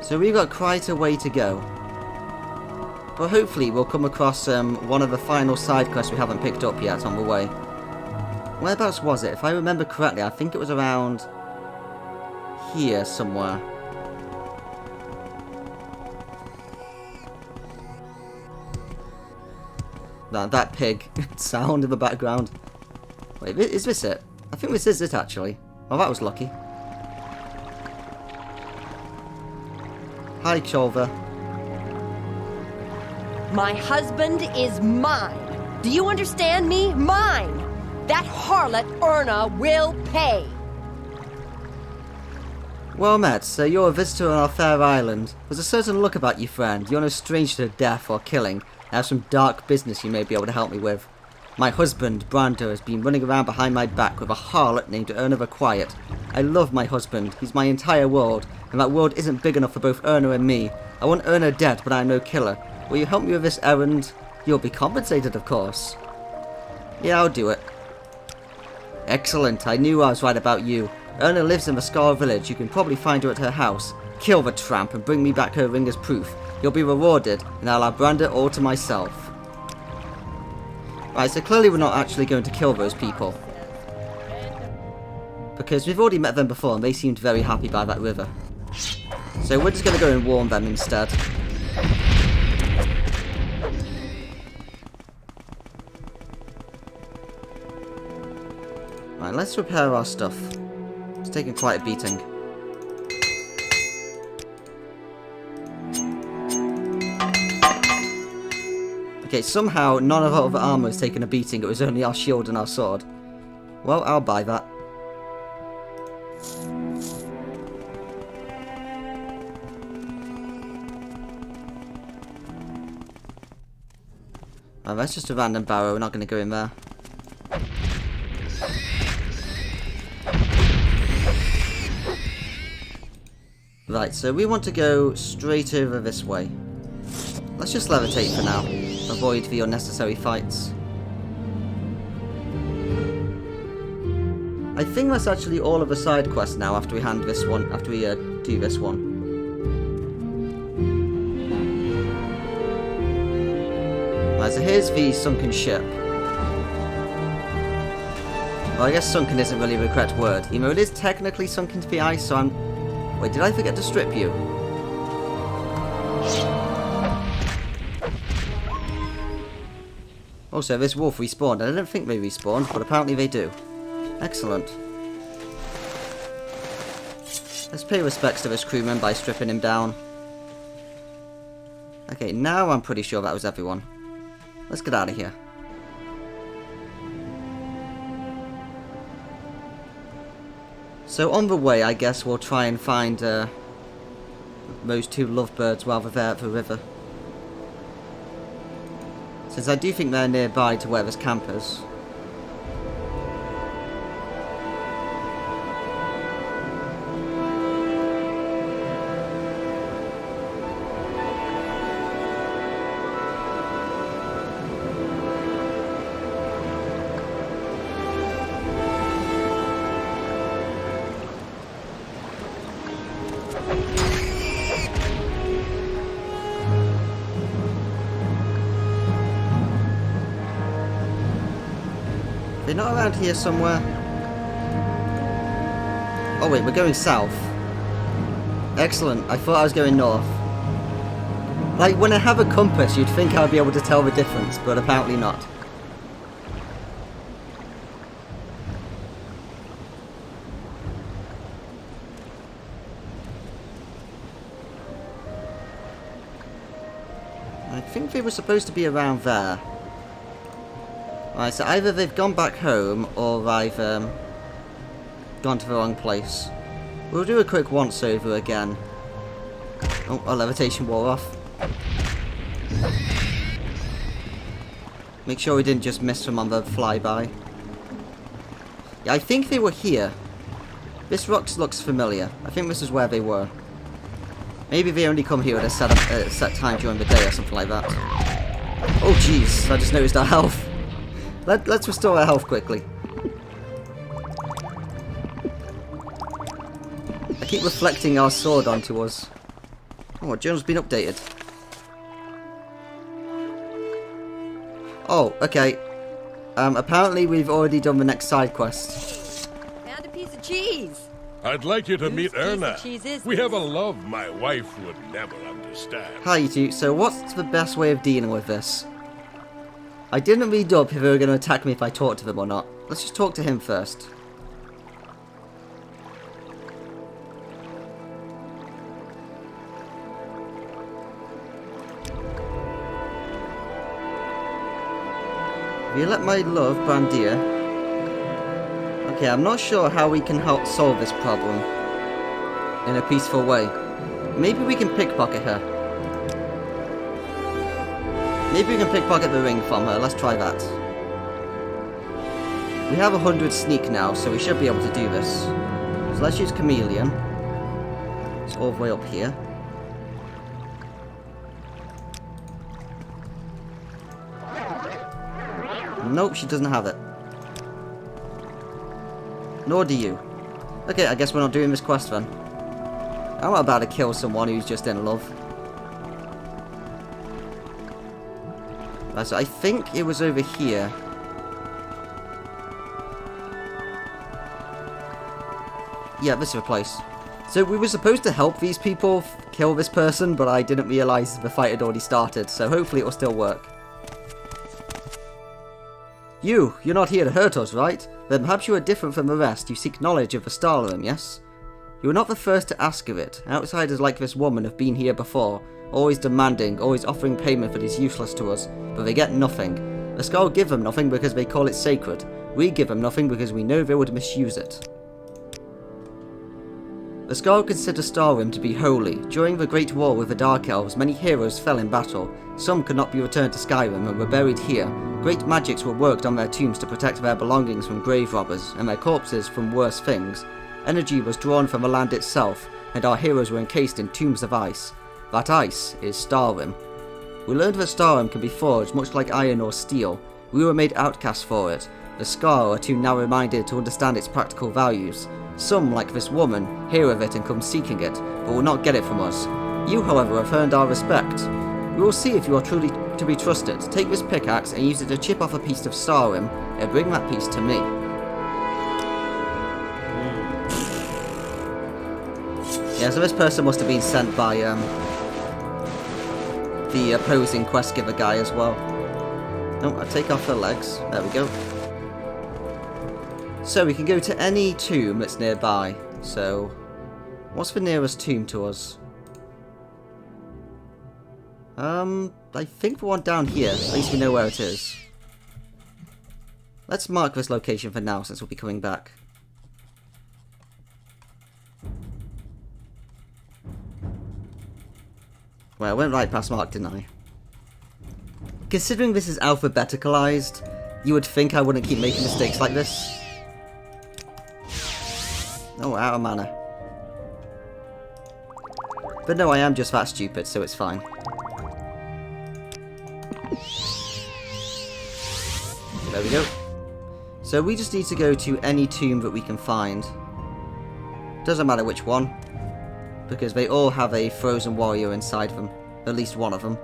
So we've got quite a way to go. But hopefully we'll come across one of the final side quests we haven't picked up yet on the way. Whereabouts was it? If I remember correctly, I think it was around here somewhere. That pig sound in the background. Wait, is this it? I think this is it actually. Oh, that was lucky. Hi, Cholva. My husband is mine. Do you understand me? Mine. That harlot Erna will pay. Well met, so you're a visitor on our fair island. There's a certain look about you, friend. You're no stranger to death or killing. I have some dark business you may be able to help me with. My husband, Brando, has been running around behind my back with a harlot named Erna the Quiet. I love my husband. He's my entire world, and that world isn't big enough for both Erna and me. I want Erna dead, but I'm no killer. Will you help me with this errand? You'll be compensated, of course. Yeah, I'll do it. Excellent. I knew I was right about you. Erna lives in the Scar village. You can probably find her at her house. Kill the tramp and bring me back her ring as proof. You'll be rewarded, and I'll brand it all to myself. Right, so clearly we're not actually going to kill those people. Because we've already met them before, and they seemed very happy by that river. So we're just going to go and warn them instead. Right, let's repair our stuff. It's taken quite a beating. Okay, somehow none of our armour has taken a beating. It was only our shield and our sword. Well, I'll buy that. Oh, that's just a random barrow. We're not going to go in there. Right, so we want to go straight over this way. Let's just levitate for now. Avoid the unnecessary fights. I think that's actually all of the side quests now after we hand this one, after we do this one. Right, so here's the sunken ship. Well, I guess sunken isn't really the correct word. You know, it is technically sunk into the ice, so I'm... Wait, did I forget to strip you? Also, this wolf respawned. I didn't think they respawned, but apparently they do. Excellent. Let's pay respects to this crewman by stripping him down. Okay, now I'm pretty sure that was everyone. Let's get out of here. So on the way, I guess we'll try and find those two lovebirds while they're there at the river. Since I do think they're nearby to where this camp is. They're not around here somewhere. Oh wait, we're going south. Excellent. I thought I was going north. Like, when I have a compass, you'd think I'd be able to tell the difference, but apparently not. I think they were supposed to be around there. Right, so either they've gone back home, or I've gone to the wrong place. We'll do a quick once-over again. Oh, our levitation wore off. Make sure we didn't just miss them on the flyby. Yeah, I think they were here. This rock looks familiar. I think this is where they were. Maybe they only come here at a set time during the day or something like that. Oh jeez, I just noticed our health. Let's restore our health quickly. I keep reflecting our sword onto us. Oh, journal's been updated. Oh, okay. Apparently we've already done the next side quest. And a piece of cheese. I'd like you to Whose meet piece of Erna. cheese is We this? have a love my wife would never understand. Hi, you two. So what's the best way of dealing with this? I didn't read up if they were going to attack me if I talked to them or not. Let's just talk to him first. Have you let my love, Brandir? Okay, I'm not sure how we can help solve this problem in a peaceful way. Maybe we can pickpocket her. Maybe we can pickpocket the ring from her. Let's try that. We have 100 sneak now, so we should be able to do this. So let's use Chameleon. It's all the way up here. Nope, she doesn't have it. Nor do you. Okay, I guess we're not doing this quest then. I'm not about to kill someone who's just in love. Right, so I think it was over here. Yeah, this is the place. So we were supposed to help these people kill this person, but I didn't realise the fight had already started, so hopefully it will still work. You're not here to hurt us, right? Then perhaps you are different from the rest. You seek knowledge of the Stalhrim, yes? You are not the first to ask of it. Outsiders like this woman have been here before, always demanding, always offering payment that is useless to us, but they get nothing. The Skull give them nothing because they call it sacred. We give them nothing because we know they would misuse it. The Skull consider Stalhrim to be holy. During the Great War with the Dark Elves, many heroes fell in battle. Some could not be returned to Skyrim and were buried here. Great magics were worked on their tombs to protect their belongings from grave robbers, and their corpses from worse things. Energy was drawn from the land itself, and our heroes were encased in tombs of ice. That ice is Stalhrim. We learned that Stalhrim can be forged much like iron or steel. We were made outcasts for it. The Scar are too narrow-minded to understand its practical values. Some, like this woman, hear of it and come seeking it, but will not get it from us. You, however, have earned our respect. We will see if you are truly to be trusted. Take this pickaxe and use it to chip off a piece of Stalhrim, and bring that piece to me. Yeah, so this person must have been sent by the opposing quest giver guy as well. No, I'll take off her legs. There we go. So we can go to any tomb that's nearby. So, what's the nearest tomb to us? I think the one down here. At least we know where it is. Let's mark this location for now, since we'll be coming back. Well, I went right past Mark, didn't I? Considering this is alphabeticalized, you would think I wouldn't keep making mistakes like this. Oh, out of mana. But no, I am just that stupid, so it's fine. There we go. So we just need to go to any tomb that we can find. Doesn't matter which one, because they all have a frozen warrior inside them. At least one of them.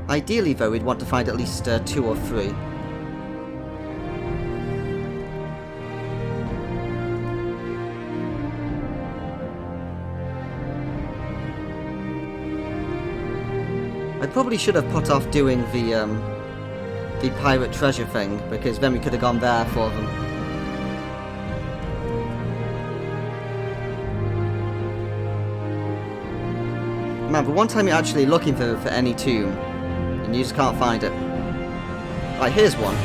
Ideally, though, we'd want to find at least 2 or 3. I probably should have put off doing the pirate treasure thing, because then we could have gone there for them. Man, but one time you're actually looking for any tomb, and you just can't find it. Right, here's one.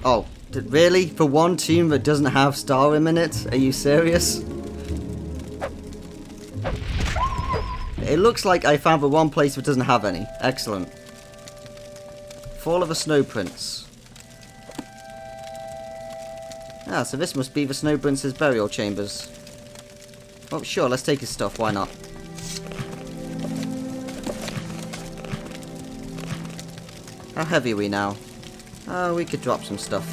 Oh, really? For one tomb that doesn't have Stalhrim in it? Are you serious? It looks like I found the one place that doesn't have any. Excellent. Fall of the Snow Prince. Ah, so this must be the Snow Prince's burial chambers. Oh, sure, let's take his stuff, why not? How heavy are we now? Oh, we could drop some stuff.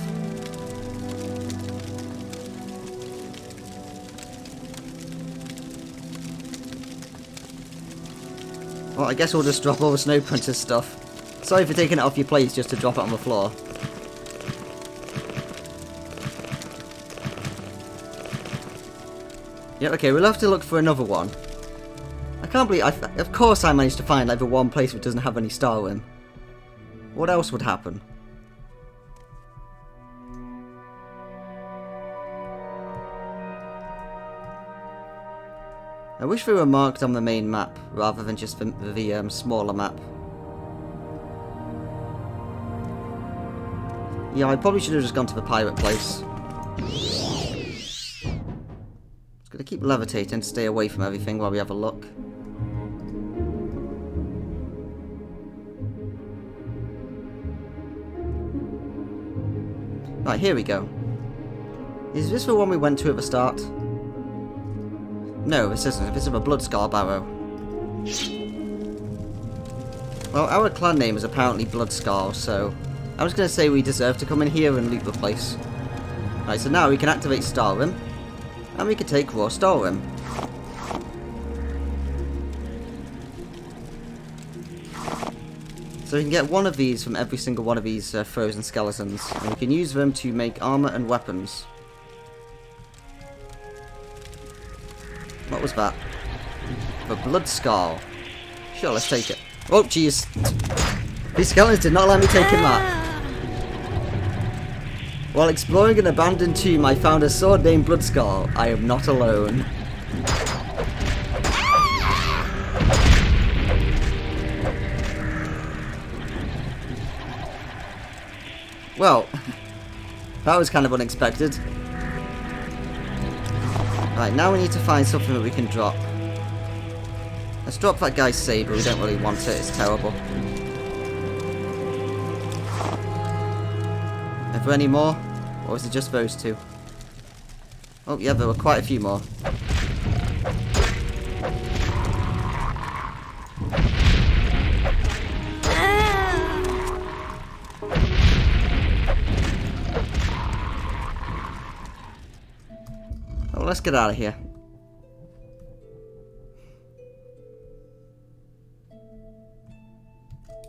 Well, I guess we'll just drop all the Snow Prince's stuff. Sorry for taking it off your place just to drop it on the floor. Yeah, okay, we'll have to look for another one. I can't believe... of course I managed to find like the one place that doesn't have any Stalhrim. What else would happen? I wish they were marked on the main map, rather than just the smaller map. Yeah, I probably should have just gone to the pirate place. Just gonna keep levitating to stay away from everything while we have a look. Right, here we go. Is this the one we went to at the start? No, this isn't. This is a Bloodscar barrow. Well, our clan name is apparently Bloodscar, so I was going to say we deserve to come in here and loot the place. Right, so now we can activate Stalhrim, and we can take raw Stalhrim. So we can get one of these from every single one of these frozen skeletons, and we can use them to make armour and weapons. What was that? The Bloodscar. Sure, let's take it. Oh, jeez. These skeletons did not let me take him that. While exploring an abandoned tomb, I found a sword named Bloodscar. I am not alone. Well, that was kind of unexpected. Right, now we need to find something that we can drop. Let's drop that guy's saber, we don't really want it, it's terrible. Are there any more? Or is it just those two? Oh yeah, there were quite a few more. Oh, let's get out of here.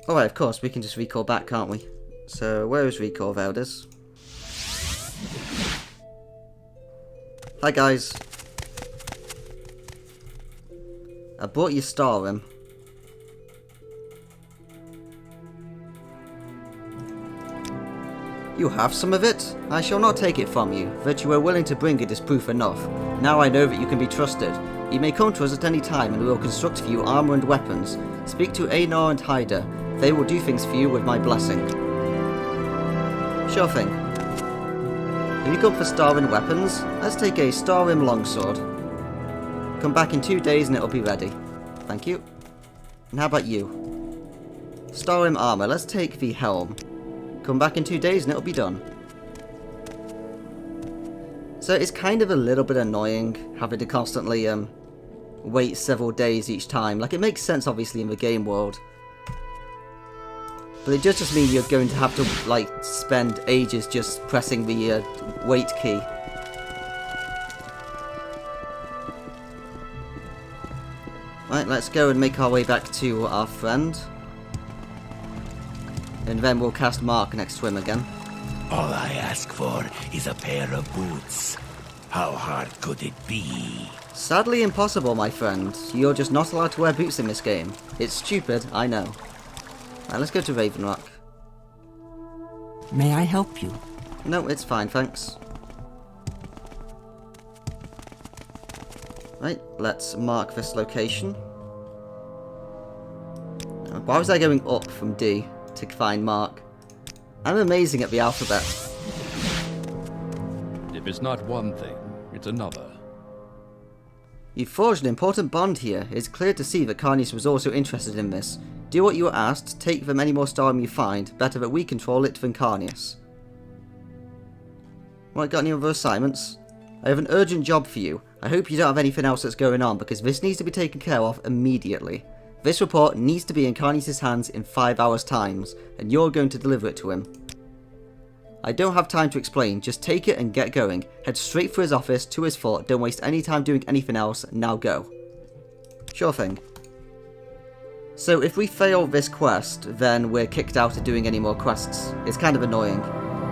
Oh right, of course, we can just recall back, can't we? So, where is recall, Velders? Hi guys. I bought you Stalhrim. You have some of it? I shall not take it from you. That you are willing to bring it is proof enough. Now I know that you can be trusted. You may come to us at any time and we will construct for you armour and weapons. Speak to Anor and Hyder. They will do things for you with my blessing. Sure thing. Have you come for Stalhrim weapons? Let's take a Stalhrim longsword. Come back in 2 days and it'll be ready. Thank you. And how about you? Stalhrim armour. Let's take the helm. Come back in 2 days and it'll be done. So it's kind of a little bit annoying having to constantly wait several days each time. Like, it makes sense obviously in the game world. But it just means you're going to have to, like, spend ages just pressing the wait key. Right, let's go and make our way back to our friend. And then we'll cast Mark next to him again. All I ask for is a pair of boots. How hard could it be? Sadly impossible, my friend. You're just not allowed to wear boots in this game. It's stupid, I know. Right, let's go to Raven Rock. May I help you? No, it's fine, thanks. Right, let's mark this location. Why was I going up from D to find Mark? I'm amazing at the alphabet. If it's not one thing, it's another. You forged an important bond here. It's clear to see that Carnius was also interested in this. Do what you were asked, take them any more Stalhrim you find. Better that we control it than Carnius. Right, got any other assignments? I have an urgent job for you. I hope you don't have anything else that's going on, because this needs to be taken care of immediately. This report needs to be in Carnius' hands in 5 hours' time, and you're going to deliver it to him. I don't have time to explain, just take it and get going. Head straight for his office, to his fort, don't waste any time doing anything else, now go. Sure thing. So if we fail this quest, then we're kicked out of doing any more quests. It's kind of annoying.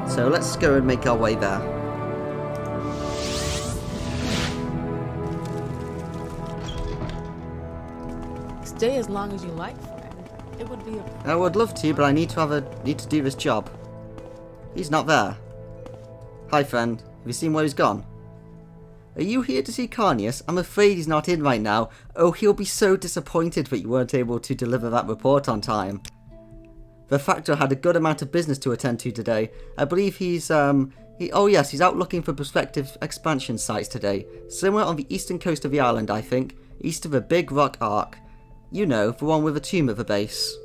So let's go and make our way there. Stay as long as you like, friend. It would be a... I would love to, but I need to do this job. He's not there. Hi friend, have you seen where he's gone? Are you here to see Carnius? I'm afraid he's not in right now. Oh, he'll be so disappointed that you weren't able to deliver that report on time. The Factor had a good amount of business to attend to today. I believe he's, oh yes, he's out looking for prospective expansion sites today. Somewhere on the eastern coast of the island, I think. East of a big rock arc. You know, the one with a tomb at the base.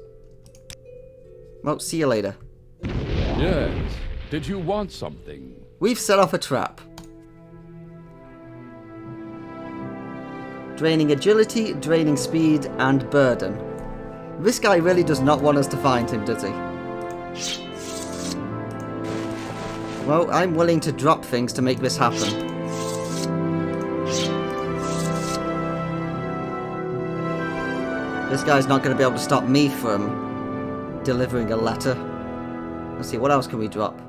Well, see you later. Yes. Did you want something? We've set off a trap. Draining agility, draining speed, and burden. This guy really does not want us to find him, does he? Well, I'm willing to drop things to make this happen. This guy's not going to be able to stop me from delivering a letter. Let's see, what else can we drop?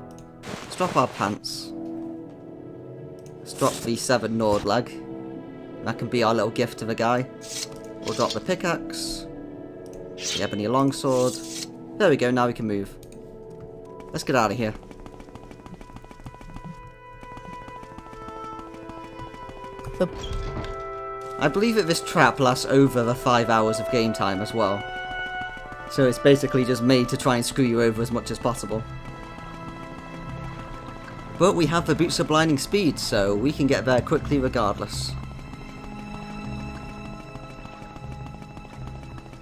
Let's drop our pants. Let's drop the 7 Nord leg. That can be our little gift to the guy. We'll drop the pickaxe. The ebony longsword. There we go, now we can move. Let's get out of here. I believe that this trap lasts over the 5 hours of game time as well. So it's basically just made to try and screw you over as much as possible. But we have the boots of blinding speed, so we can get there quickly regardless.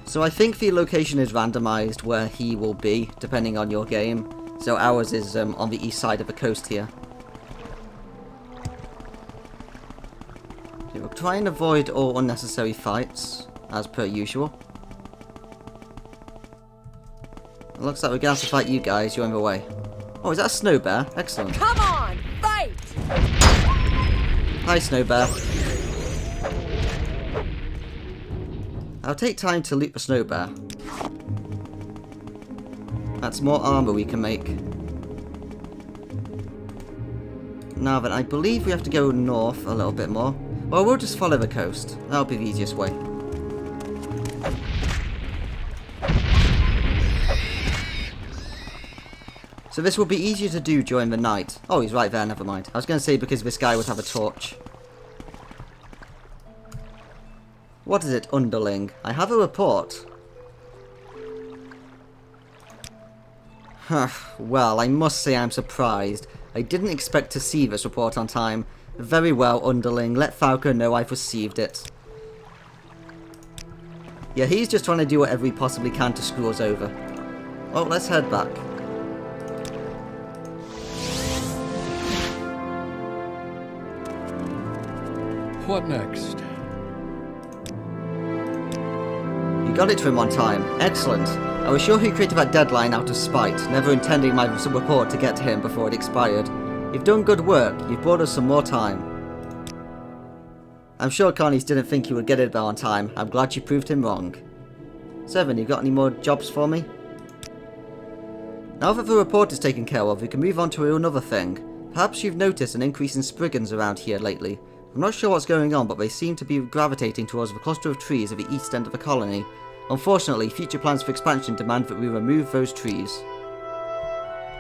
So I think the location is randomized where he will be, depending on your game. So ours is on the east side of the coast here. Okay, we'll try and avoid all unnecessary fights, as per usual. It looks like we're going to have to fight you guys, you're in the way. Oh, is that a snow bear? Excellent. Come on, fight! Hi, snow bear. I'll take time to loot the snow bear. That's more armour we can make. Now then, I believe we have to go north a little bit more. Well, we'll just follow the coast. That'll be the easiest way. So this will be easier to do during the night. Oh, he's right there, never mind. I was going to say because this guy would have a torch. What is it, underling? I have a report. Well, I must say I'm surprised. I didn't expect to see this report on time. Very well, underling. Let Falco know I've received it. Yeah, he's just trying to do whatever he possibly can to screw us over. Well, let's head back. What next? You got it to him on time. Excellent. I was sure he created that deadline out of spite, never intending my report to get to him before it expired. You've done good work. You've brought us some more time. I'm sure Carnies didn't think you would get it there on time. I'm glad you proved him wrong. 7, you got any more jobs for me? Now that the report is taken care of, we can move on to another thing. Perhaps you've noticed an increase in Spriggans around here lately. I'm not sure what's going on, but they seem to be gravitating towards the cluster of trees at the east end of the colony. Unfortunately, future plans for expansion demand that we remove those trees.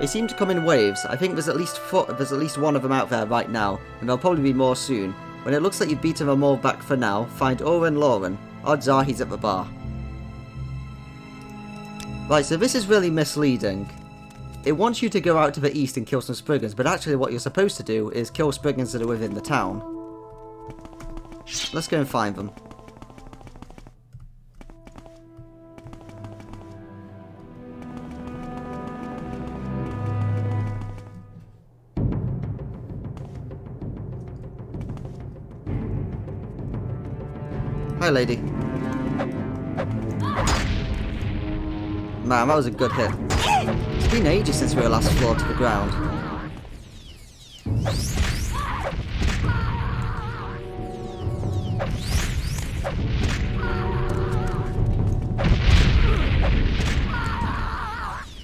They seem to come in waves. I think there's at least one of them out there right now, and there'll probably be more soon. When it looks like you've beaten them all back for now, find Oren Lauren. Odds are he's at the bar. Right, so this is really misleading. It wants you to go out to the east and kill some Spriggans, but actually what you're supposed to do is kill Spriggans that are within the town. Let's go and find them. Hi, lady. Man, that was a good hit. It's been ages since we were last floored to the ground.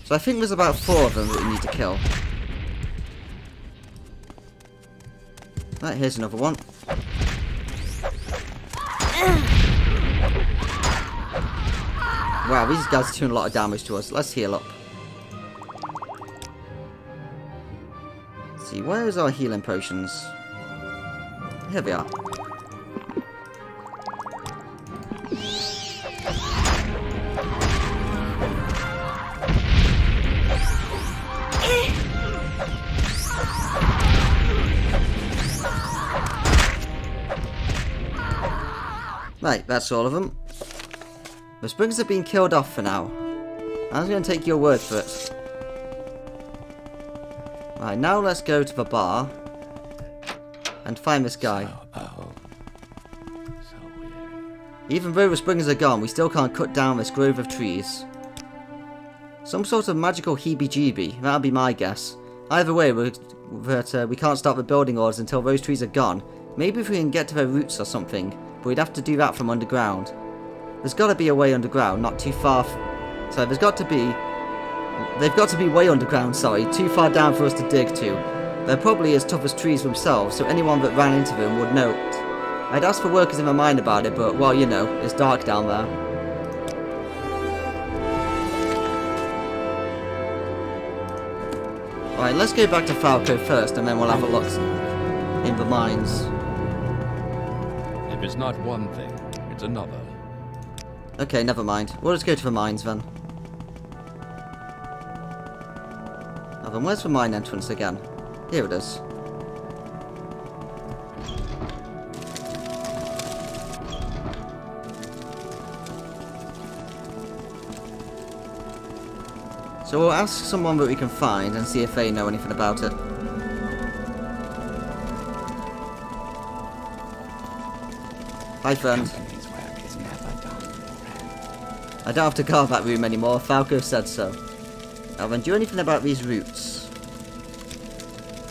So I think there's about 4 of them that we need to kill. Right, here's another one. Wow, these guys are doing a lot of damage to us. Let's heal up. Let's see, where is our healing potions? Here we are. Right, that's all of them. The Spriggans have been killed off for now. I'm going to take your word for it. Right, now let's go to the bar and find this guy. So weird. Even though the springs are gone, we still can't cut down this grove of trees. Some sort of magical heebie-jeebie, that'll be my guess. Either way, we can't start the building orders until those trees are gone. Maybe if we can get to their roots or something, but we'd have to do that from underground. There's got to be a way underground, not too far. So they've got to be way underground, sorry, too far down for us to dig to. They're probably as tough as trees themselves, so anyone that ran into them would know it. I'd ask for workers in my mine about it, but, well, you know, it's dark down there. Right, let's go back to Falco first, and then we'll have a look in the mines. If it's not one thing, it's another. Okay, never mind. We'll just go to the mines then. Now then, where's the mine entrance again? Here it is. So we'll ask someone that we can find and see if they know anything about it. Hi, friend. Company's work is never done, friend. I don't have to guard that room anymore. Falco said so. Now then, do you know anything about these roots?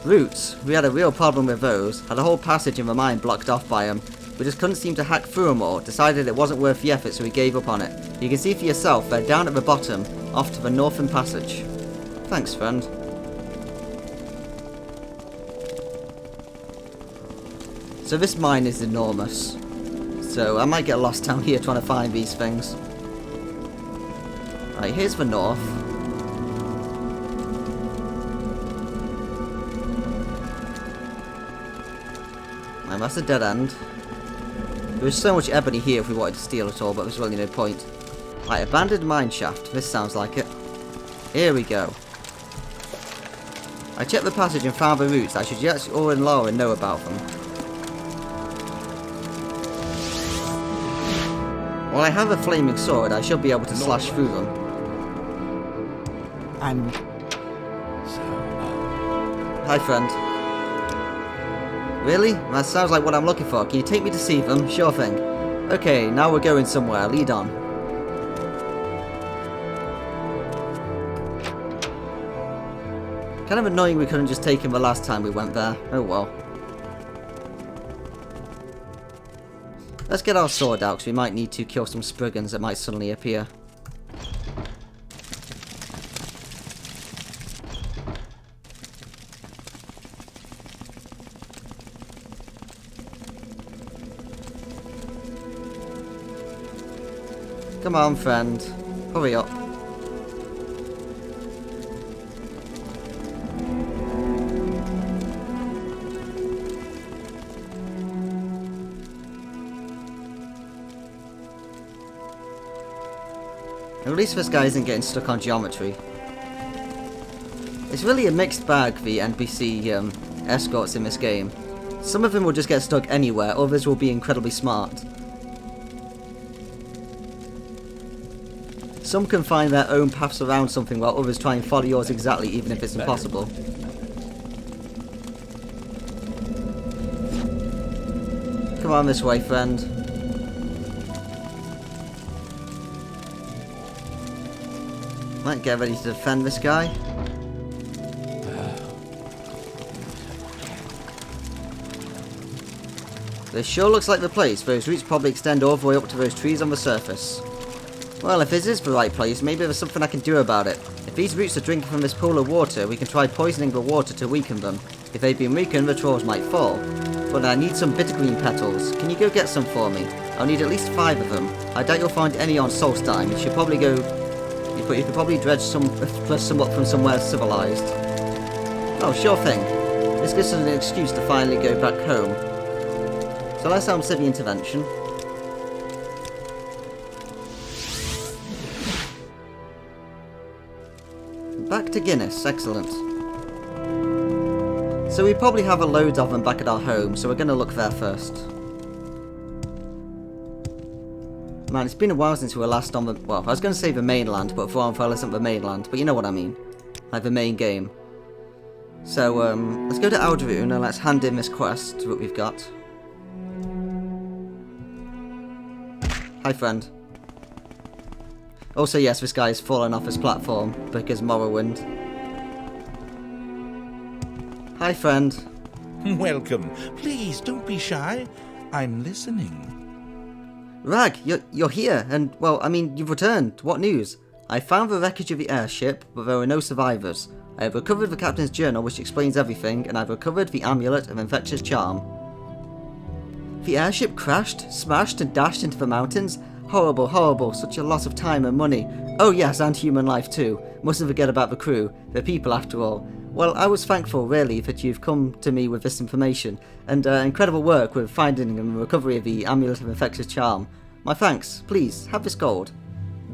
Roots? We had a real problem with those. Had a whole passage in the mine blocked off by them. We just couldn't seem to hack through them all. Decided it wasn't worth the effort, so we gave up on it. You can see for yourself, they're down at the bottom, off to the northern passage. Thanks, friend. So this mine is enormous. So I might get lost down here trying to find these things. Right, here's the north. And that's a dead end. There's so much ebony here if we wanted to steal it all, but there's really no point. Right, abandoned mine shaft. This sounds like it. Here we go. I checked the passage and found the roots. I should let Ur and Laura know about them. While I have a flaming sword, I should be able to slash through them. I'm... Hi, friend. Really? That sounds like what I'm looking for. Can you take me to see them? Sure thing. Okay, now we're going somewhere. Lead on. Kind of annoying we couldn't just take him the last time we went there. Oh well. Let's get our sword out, because we might need to kill some Spriggans that might suddenly appear. Come on, friend. Hurry up. At least this guy isn't getting stuck on geometry. It's really a mixed bag, the NPC escorts in this game. Some of them will just get stuck anywhere, others will be incredibly smart. Some can find their own paths around something while others try and follow yours exactly, even if it's impossible. Come on this way, friend. Might get ready to defend this guy. This sure looks like the place. Those roots probably extend all the way up to those trees on the surface. Well, if this is the right place, maybe there's something I can do about it. If these roots are drinking from this pool of water, we can try poisoning the water to weaken them. If they've been weakened, the trolls might fall. But I need some bittergreen petals. Can you go get some for me? I'll need at least 5 of them. I doubt you'll find any on Solstheim. You should probably go... You could probably dredge some up from somewhere civilized. Oh, sure thing. This gives us an excuse to finally go back home. So let's have civil intervention. Back to Guinness, excellent. So we probably have a load of them back at our home, so we're going to look there first. Man, it's been a while since we were last on the... Well, I was going to say the mainland, but Foreign Fell isn't the mainland, but you know what I mean. Like the main game. So, let's go to Alderoon and let's hand in this quest to what we've got. Hi, friend. Also, yes, this guy has fallen off his platform because Morrowind. Hi, friend. Welcome. Please, don't be shy. I'm listening. Rag, you're here, and, well, I mean, you've returned. What news? I found the wreckage of the airship, but there were no survivors. I have recovered the captain's journal, which explains everything, and I've recovered the Amulet of Infectious charm. The airship crashed, smashed, and dashed into the mountains? Horrible, horrible, such a loss of time and money. Oh yes, and human life too. Mustn't forget about the crew, the people after all. Well, I was thankful, really, that you've come to me with this information, and incredible work with finding and recovery of the Amulet of Infectious charm. My thanks. Please, have this gold.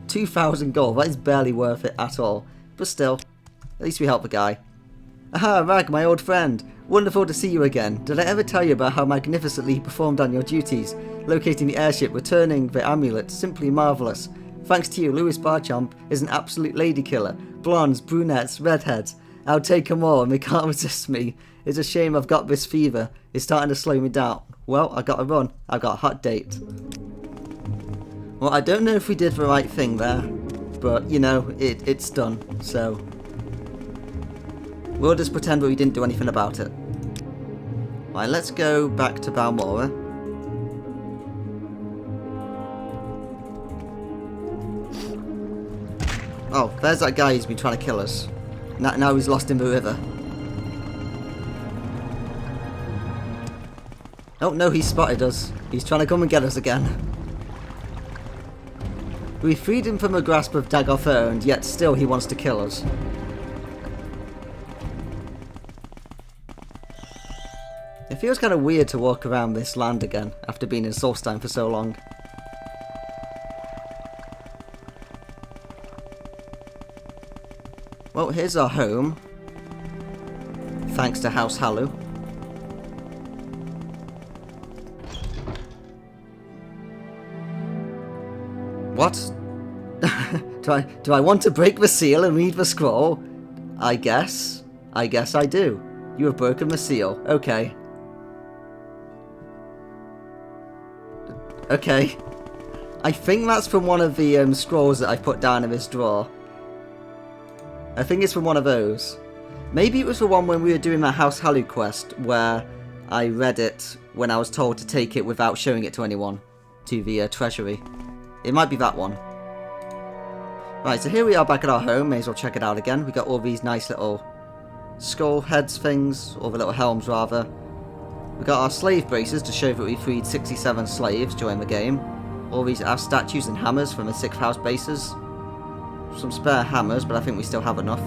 2,000 gold, that is barely worth it at all. But still, at least we helped the guy. Aha, Rag, my old friend. Wonderful to see you again. Did I ever tell you about how magnificently you performed on your duties? Locating the airship, returning the amulet, simply marvellous. Thanks to you, Louis Barchamp is an absolute lady killer. Blondes, brunettes, redheads. I'll take 'em all and they can't resist me. It's a shame I've got this fever. It's starting to slow me down. Well, I gotta run. I've got a hot date. Well, I don't know if we did the right thing there, but, you know, it's done, so we'll just pretend that we didn't do anything about it. Right, let's go back to Balmora. Oh, there's that guy who's been trying to kill us. Now he's lost in the river. Oh no, he spotted us. He's trying to come and get us again. We freed him from the grasp of Dagother, and yet still he wants to kill us. It feels kind of weird to walk around this land again after being in Solstheim for so long. Well, here's our home. Thanks to House Hallu. What? Do I want to break the seal and read the scroll? I guess I do. You have broken the seal. Okay. Okay. I think that's from one of the scrolls that I put down in this drawer. I think it's from one of those. Maybe it was the one when we were doing that House Hallu quest where I read it when I was told to take it without showing it to anyone. To the treasury. It might be that one. Right, so here we are back at our home. May as well check it out again. We got all these nice little skull heads things, or the little helms rather. We got our slave braces to show that we freed 67 slaves during the game. All these ass statues and hammers from the 6th house bases. Some spare hammers, but I think we still have enough.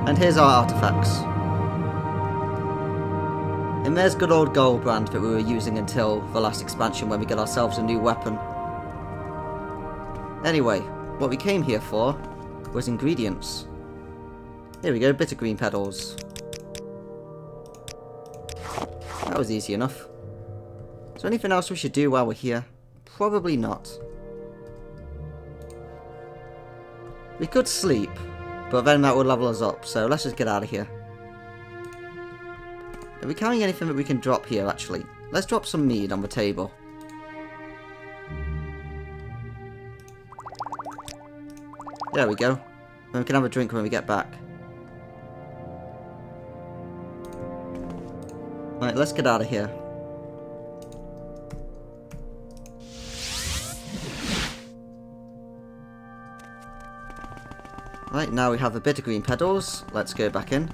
And here's our artifacts. And there's good old Goldbrand that we were using until the last expansion when we got ourselves a new weapon. Anyway, what we came here for was ingredients. Here we go, bitter green petals. That was easy enough. Is there anything else we should do while we're here? Probably not. We could sleep, but then that would level us up, so let's just get out of here. Are we carrying anything that we can drop here, actually? Let's drop some mead on the table. There we go. And we can have a drink when we get back. Right, let's get out of here. Right, now we have the bitter green petals. Let's go back in.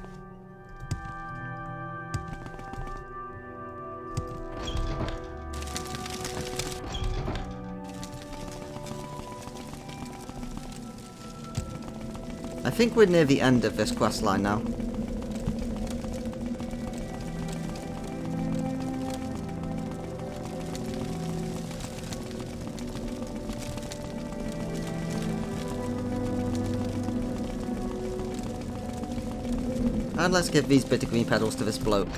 I think we're near the end of this quest line now. And let's give these bitter green petals to this bloke.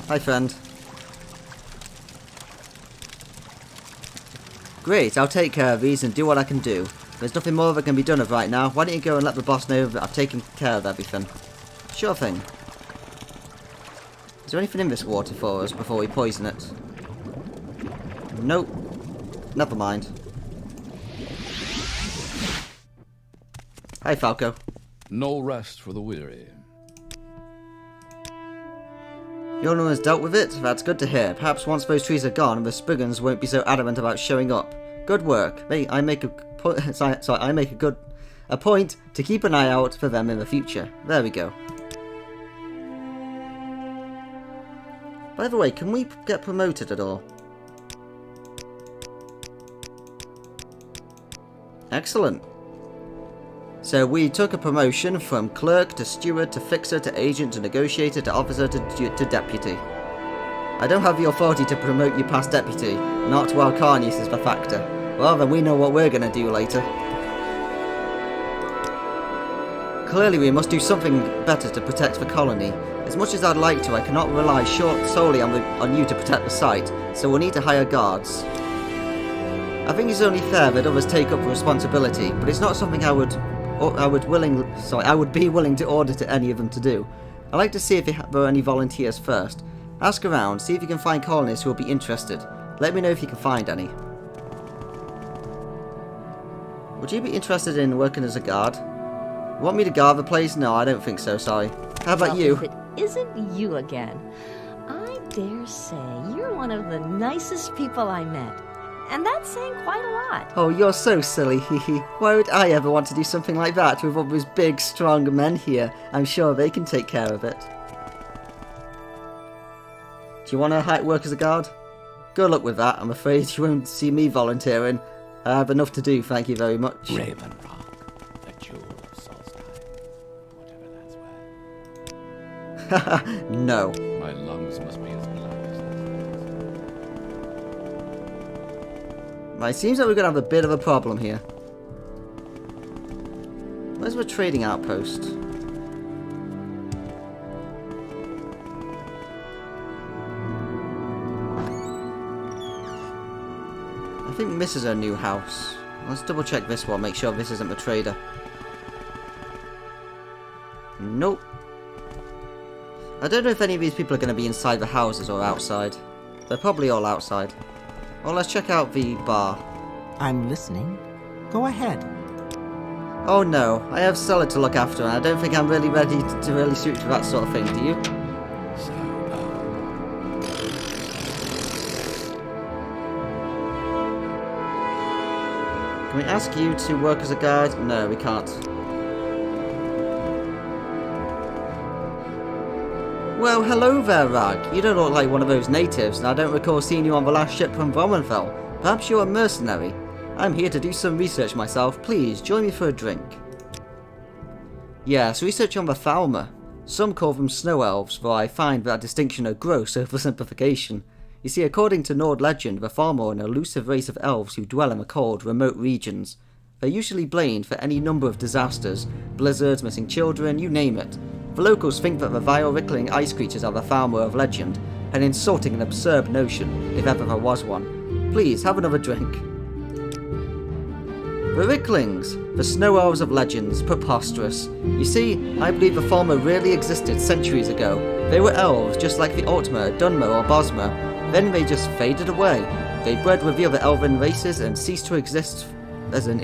Hi, friend. Great, I'll take care of these and do what I can do. There's nothing more that can be done of right now. Why don't you go and let the boss know that I've taken care of everything? Sure thing. Is there anything in this water for us before we poison it? Nope. Never mind. Hey, Falco. No rest for the weary. Your one has dealt with it? That's good to hear. Perhaps once those trees are gone, the Spriggans won't be so adamant about showing up. Good work. I make a point to keep an eye out for them in the future. There we go. By the way, can we get promoted at all? Excellent. So we took a promotion from clerk to steward to fixer to agent to negotiator to officer to deputy. I don't have the authority to promote you past deputy, not while Carnius is the factor. Well, then we know what we're going to do later. Clearly we must do something better to protect the colony. As much as I'd like to, I cannot rely solely on you to protect the site, so we'll need to hire guards. I think it's only fair that others take up the responsibility, but it's not something I would be willing to order to any of them to do. I'd like to see if there are any volunteers first. Ask around, see if you can find colonists who will be interested. Let me know if you can find any. Would you be interested in working as a guard? You want me to guard the place? No, I don't think so, sorry. How about you? If it isn't you again, I dare say you're one of the nicest people I met. And that's saying quite a lot. Oh, you're so silly, hehe. Why would I ever want to do something like that with all those big, strong men here? I'm sure they can take care of it. Do you want to work as a guard? Good luck with that. I'm afraid you won't see me volunteering. I have enough to do, thank you very much. Raven Rock, the jewel of Solstheim, whatever that's worth. No. My lungs must be as black as this. It seems like we're going to have a bit of a problem here. Where's the trading outpost? I think this is our new house. Let's double check this one, make sure this isn't the trader. Nope. I don't know if any of these people are going to be inside the houses or outside. They're probably all outside. Well, let's check out the bar. I'm listening. Go ahead. Oh no, I have Stella to look after and I don't think I'm really ready to really suit for that sort of thing, do you? Can we ask you to work as a guard? No, we can't. Well, hello there, Rag. You don't look like one of those natives, and I don't recall seeing you on the last ship from Brommenfell. Perhaps you're a mercenary. I'm here to do some research myself. Please, join me for a drink. Yes, research on the Thalma. Some call them snow elves, though I find that distinction a gross oversimplification. You see, according to Nord legend, the Thalma are an elusive race of elves who dwell in the cold, remote regions. They're usually blamed for any number of disasters, blizzards, missing children, you name it. The locals think that the vile, rickling ice creatures are the Thalma of legend, an insulting and absurd notion, if ever there was one. Please, have another drink. The Ricklings, the snow elves of legends, preposterous. You see, I believe the Thalma really existed centuries ago. They were elves, just like the Altmer, Dunmer or Bosmer. Then they just faded away. They bred with the other elven races and ceased to exist as an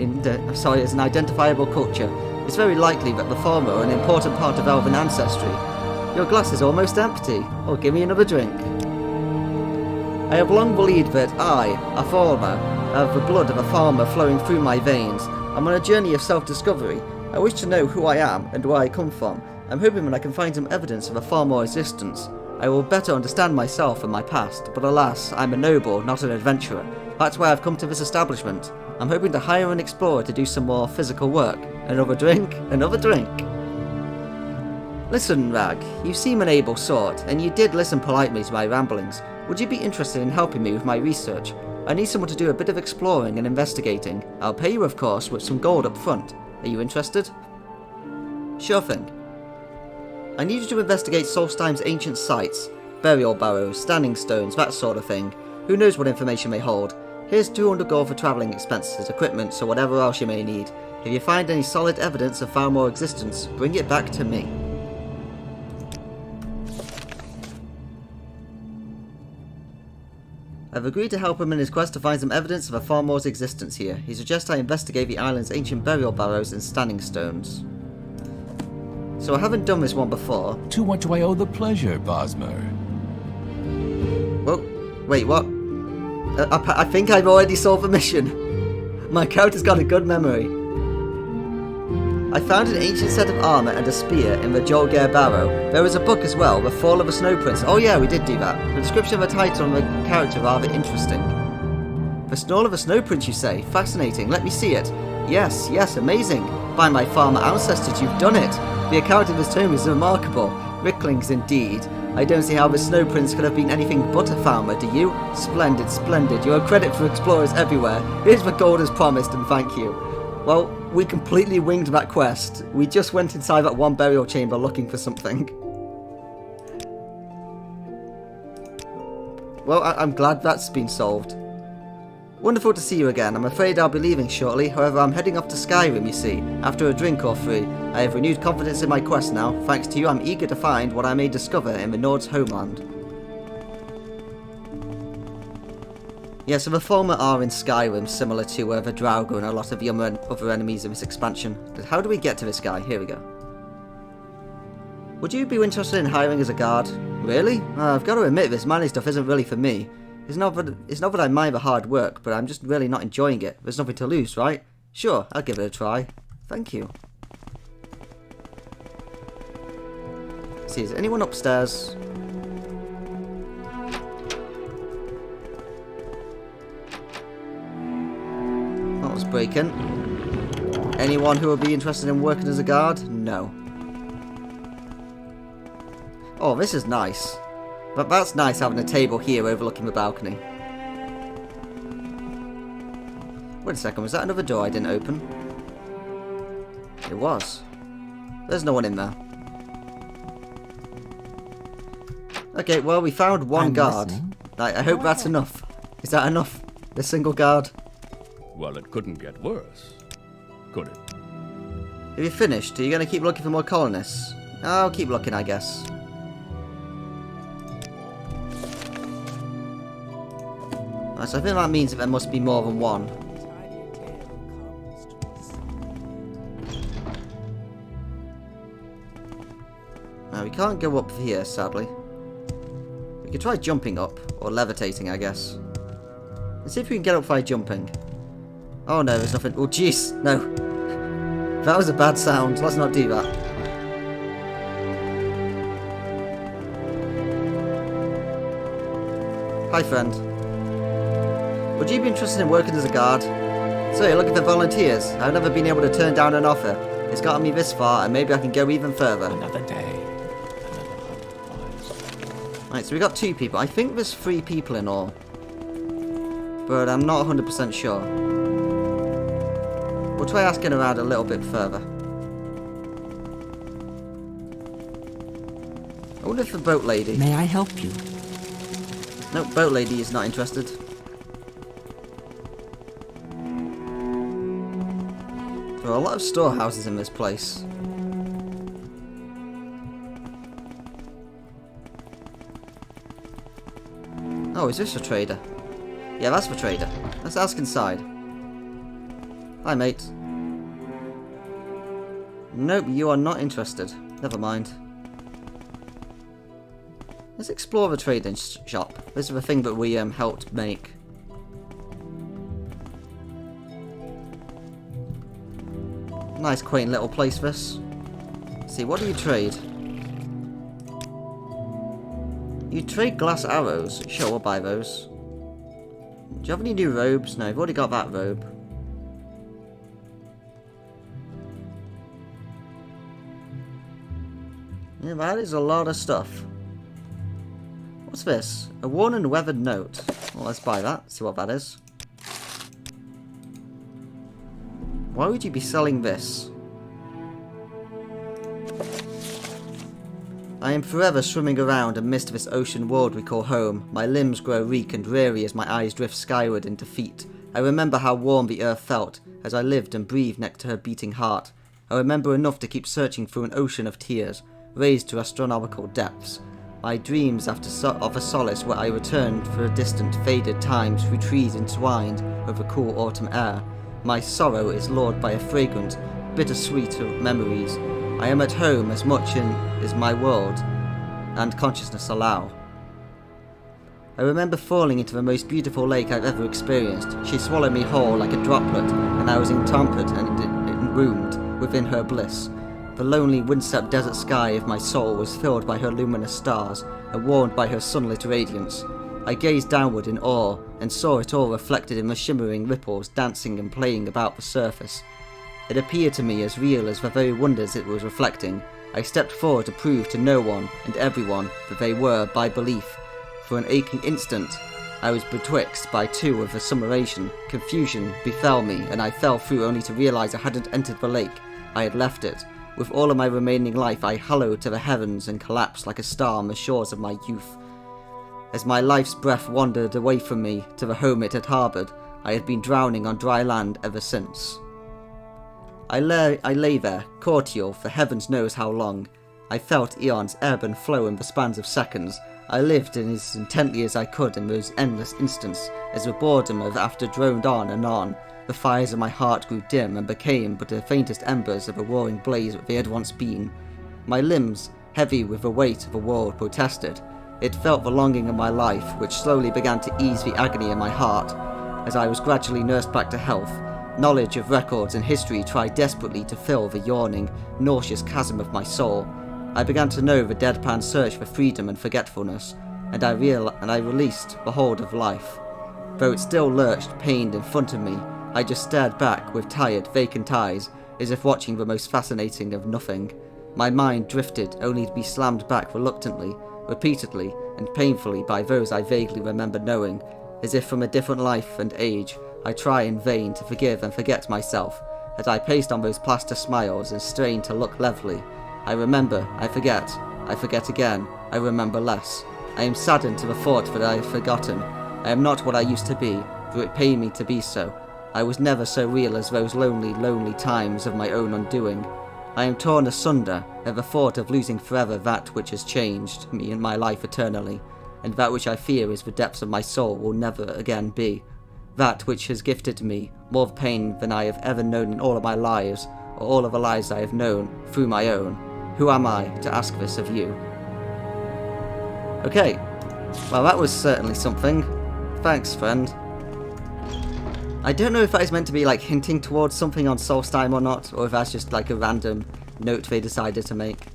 identifiable culture. It's very likely that the Thalma are an important part of elven ancestry. Your glass is almost empty. Oh, give me another drink. I have long believed that I, a Thalma, have the blood of a farmer flowing through my veins. I'm on a journey of self-discovery. I wish to know who I am and where I come from. I'm hoping that I can find some evidence of a Thalma existence. I will better understand myself and my past, but alas, I'm a noble, not an adventurer. That's why I've come to this establishment. I'm hoping to hire an explorer to do some more physical work. Another drink, another drink. Listen, Rag, you seem an able sort, and you did listen politely to my ramblings. Would you be interested in helping me with my research? I need someone to do a bit of exploring and investigating. I'll pay you, of course, with some gold up front. Are you interested? Sure thing. I need you to investigate Solstheim's ancient sites, burial barrows, standing stones, that sort of thing. Who knows what information may hold. Here's 200 gold for travelling expenses, equipment, or whatever else you may need. If you find any solid evidence of Thalma existence, bring it back to me. I've agreed to help him in his quest to find some evidence of a Farmore's existence here. He suggests I investigate the island's ancient burial barrows and standing stones. So I haven't done this one before. To what do I owe the pleasure, Bosmer? Whoa, wait, what? I think I've already solved the mission. My character's got a good memory. I found an ancient set of armour and a spear in the Jolgare Barrow. There was a book as well, The Fall of a Snow Prince. Oh yeah, we did do that. The description of the title and the character are rather interesting. The Fall of a Snow Prince, you say? Fascinating. Let me see it. Yes, amazing. By my farmer ancestors, you've done it. The account of his tomb is remarkable. Ricklings indeed. I don't see how the Snow Prince could have been anything but a farmer, do you? Splendid, splendid. You're a credit for explorers everywhere. Here's the gold as promised, and thank you. Well, we completely winged that quest. We just went inside that one burial chamber looking for something. Well, I'm glad that's been solved. Wonderful to see you again. I'm afraid I'll be leaving shortly. However, I'm heading off to Skyrim, you see, after a drink or three. I have renewed confidence in my quest now. Thanks to you, I'm eager to find what I may discover in the Nord's homeland. Yeah, so the former are in Skyrim, similar to the Draugr and a lot of the other enemies in this expansion. But how do we get to this guy? Here we go. Would you be interested in hiring as a guard? Really? I've got to admit, this manly stuff isn't really for me. It's not that I mind the hard work, but I'm just really not enjoying it. There's nothing to lose, right? Sure, I'll give it a try. Thank you. Let's see, is anyone upstairs? That was breaking. Anyone who would be interested in working as a guard? No. Oh, this is nice. But that's nice having a table here overlooking the balcony. Wait a second, was that another door I didn't open? It was. There's no one in there. Okay, well, we found one guard. I hope that's enough. Is that enough? A single guard? Well, it couldn't get worse, could it? Have you finished? Are you going to keep looking for more colonists? I'll keep looking, I guess. Right, so I think that means that there must be more than one. Now, we can't go up here, sadly. We could try jumping up, or levitating, I guess. Let's see if we can get up by jumping. Oh no, there's nothing. Oh jeez, no. That was a bad sound. Let's not do that. Hi, friend. Would you be interested in working as a guard? So you're looking for volunteers. I've never been able to turn down an offer. It's gotten me this far, and maybe I can go even further. Another day. Right, so we got 2 people. I think there's 3 people in all. But I'm not 100% sure. We'll try asking around a little bit further. I wonder if the boat lady... May I help you? No, boat lady is not interested. There are a lot of storehouses in this place. Oh, is this a trader? Yeah, that's the trader. Let's ask inside. Hi, mate. Nope, you are not interested. Never mind. Let's explore the trading shop. This is the thing that we helped make. Nice, quaint little place, this. Let's see, what do you trade? You trade glass arrows. Sure, we'll buy those. Do you have any new robes? No, you've already got that robe. Yeah, that is a lot of stuff. What's this? A worn and weathered note. Well, let's buy that. See what that is. Why would you be selling this? I am forever swimming around amidst this ocean world we call home. My limbs grow weak and weary as my eyes drift skyward in defeat. I remember how warm the earth felt as I lived and breathed next to her beating heart. I remember enough to keep searching through an ocean of tears, raised to astronomical depths. My dreams of a solace where I returned for a distant, faded time through trees entwined with a cool autumn air. My sorrow is lured by a fragrant, bittersweet of memories. I am at home as much in as my world and consciousness allow. I remember falling into the most beautiful lake I've ever experienced. She swallowed me whole like a droplet, and I was entombered and enwombed within her bliss. The lonely, windswept desert sky of my soul was filled by her luminous stars, and warmed by her sunlit radiance. I gazed downward in awe, and saw it all reflected in the shimmering ripples dancing and playing about the surface. It appeared to me as real as the very wonders it was reflecting. I stepped forward to prove to no one and everyone that they were, by belief. For an aching instant, I was betwixt by two of assimilation. Confusion befell me, and I fell through only to realize I hadn't entered the lake. I had left it. With all of my remaining life, I hallowed to the heavens and collapsed like a star on the shores of my youth. As my life's breath wandered away from me to the home it had harboured, I had been drowning on dry land ever since. I lay there, cortial for heavens knows how long. I felt eons ebb and flow in the spans of seconds. I lived in as intently as I could in those endless instants, as the boredom of after droned on and on. The fires of my heart grew dim and became but the faintest embers of a roaring blaze that they had once been. My limbs, heavy with the weight of the world, protested. It felt the longing of my life, which slowly began to ease the agony in my heart. As I was gradually nursed back to health, knowledge of records and history tried desperately to fill the yawning, nauseous chasm of my soul. I began to know the deadpan search for freedom and forgetfulness, and I released the hold of life. Though it still lurched, pained in front of me, I just stared back with tired, vacant eyes, as if watching the most fascinating of nothing. My mind drifted, only to be slammed back reluctantly, repeatedly, and painfully by those I vaguely remember knowing, as if from a different life and age. I try in vain to forgive and forget myself, as I paced on those plaster smiles and strained to look levelly. I remember, I forget again, I remember less. I am saddened to the thought that I have forgotten. I am not what I used to be, though it pained me to be so. I was never so real as those lonely, lonely times of my own undoing. I am torn asunder at the thought of losing forever that which has changed me in my life eternally, and that which I fear is the depths of my soul will never again be. That which has gifted me more pain than I have ever known in all of my lives, or all of the lives I have known through my own. Who am I to ask this of you? Okay, well that was certainly something. Thanks, friend. I don't know if that is meant to be like hinting towards something on Solstheim or not, or if that's just like a random note they decided to make.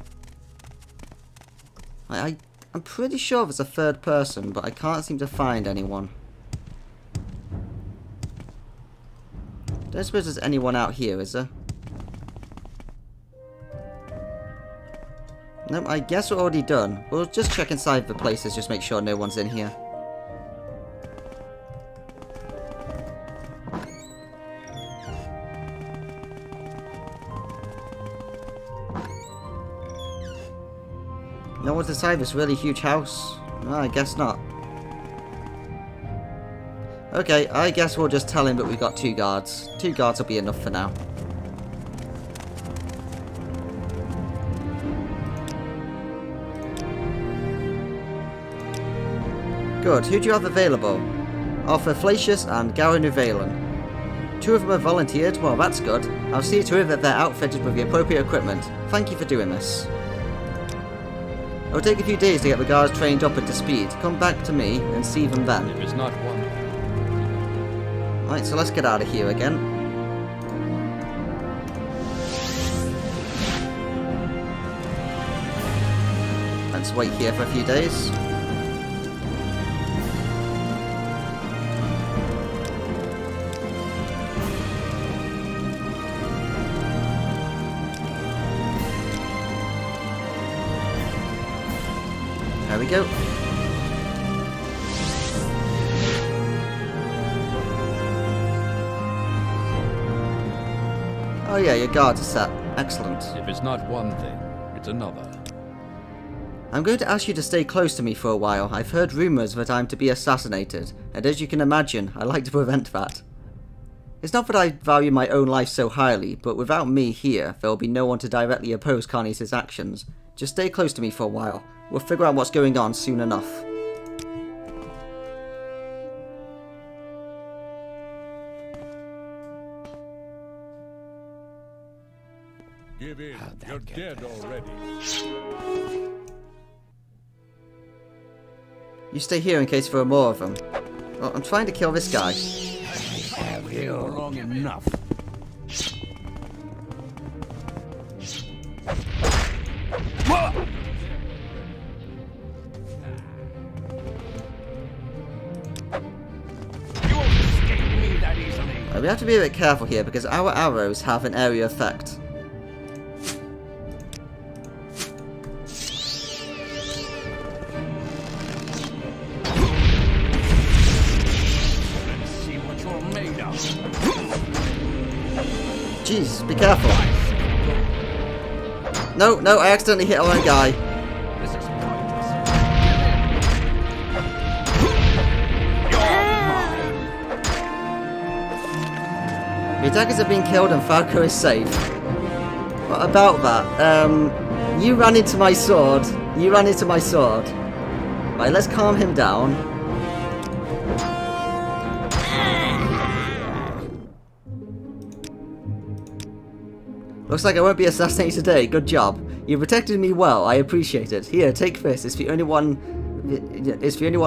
I'm pretty sure there's a third person, but I can't seem to find anyone. Don't suppose there's anyone out here, is there? Nope, I guess we're already done. We'll just check inside the places, just make sure no one's in here. No one's inside this really huge house? No, I guess not. Okay, I guess we'll just tell him that we've got 2 guards. 2 guards will be enough for now. Good, who do you have available? Infectious and Valen. 2 of them have volunteered? Well, that's good. I'll see to it that they're outfitted with the appropriate equipment. Thank you for doing this. It'll take a few days to get the guards trained up and to speed. Come back to me and see them then. It is not one. Right, so let's get out of here again. Let's wait here for a few days. There we go. Oh yeah, your guards are set. Excellent. If it's not one thing, it's another. I'm going to ask you to stay close to me for a while. I've heard rumours that I'm to be assassinated, and as you can imagine, I like to prevent that. It's not that I value my own life so highly, but without me here, there will be no one to directly oppose Colonising's actions. Just stay close to me for a while. We'll figure out what's going on soon enough. Give in. You're dead already. You stay here in case there are more of them. Well, I'm trying to kill this guy. Have you long enough? We have to be a bit careful here because our arrows have an area effect. Jeez, be careful. No, no, I accidentally hit our own guy. The attackers have been killed and Falco is safe. What about that? You ran into my sword. You ran into my sword. Right, let's calm him down. Looks like I won't be assassinated today. Good job. You protected me well. I appreciate it. Here, take this. It's the only one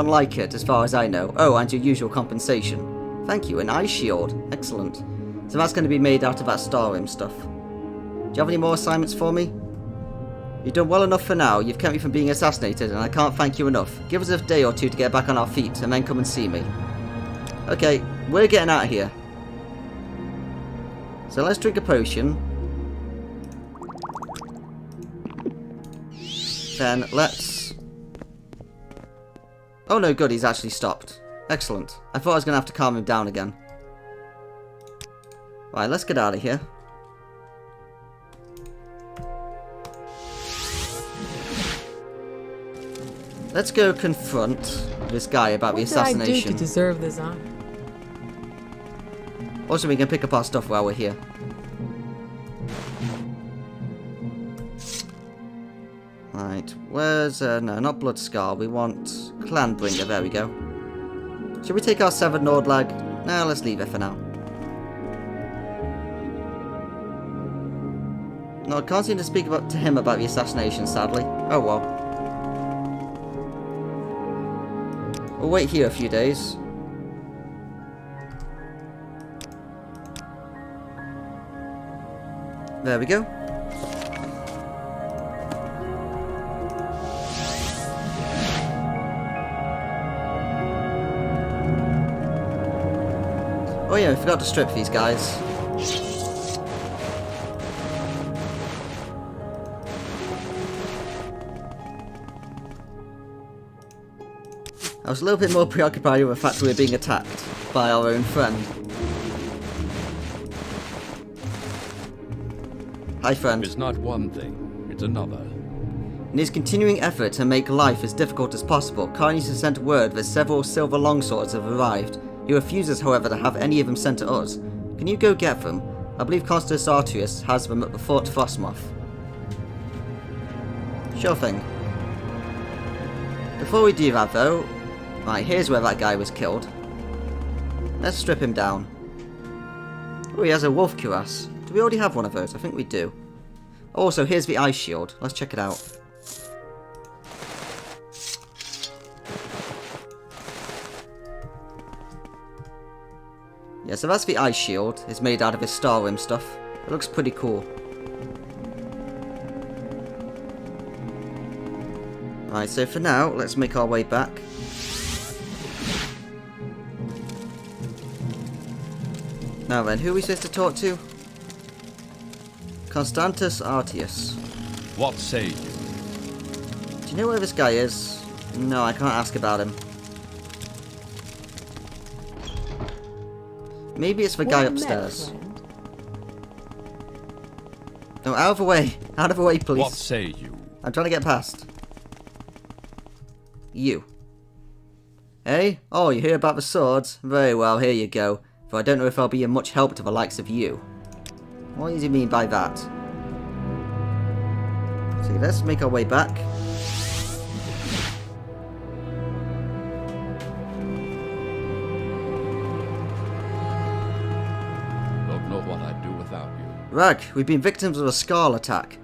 like it, as far as I know. Oh, and your usual compensation. Thank you. An eye shield. Excellent. So that's going to be made out of that Stalhrim stuff. Do you have any more assignments for me? You've done well enough for now. You've kept me from being assassinated, and I can't thank you enough. Give us a day or two to get back on our feet, and then come and see me. Okay, we're getting out of here. So let's drink a potion. Then let's... Oh no, good, he's actually stopped. Excellent. I thought I was going to have to calm him down again. Right, let's get out of here. Let's go confront this guy about the assassination. What did I do to deserve this honor? Also, we can pick up our stuff while we're here. Right, where's... no, not Bloodscar. We want Clanbringer. There we go. Should we take our 7 Nordlag? No, let's leave it for now. No, I can't seem to speak to him about the assassination, sadly. Oh well. We'll wait here a few days. There we go. Oh yeah, I forgot to strip these guys. I was a little bit more preoccupied with the fact we were being attacked by our own friend. Hi, friend. It's not one thing, it's another. In his continuing effort to make life as difficult as possible, Carnies has sent word that several silver longswords have arrived. He refuses, however, to have any of them sent to us. Can you go get them? I believe Constance Artius has them at the Fort Frostmoth. Sure thing. Before we do that, though... Right, here's where that guy was killed. Let's strip him down. Oh, he has a wolf cuirass. Do we already have one of those? I think we do. Also, here's the ice shield. Let's check it out. Yeah, so that's the ice shield. It's made out of his Stalhrim stuff. It looks pretty cool. Alright, so for now, let's make our way back. Now then, who are we supposed to talk to? Constantus Artius. What say you? Do you know where this guy is? No, I can't ask about him. Maybe it's the guy upstairs. No, out of the way. Out of the way, please. What say you? I'm trying to get past. You. Hey? Oh, you hear about the swords? Very well, here you go. Though I don't know if I'll be of much help to the likes of you. What do you mean by that? So let's make our way back. Rag, we've been victims of a Skull attack.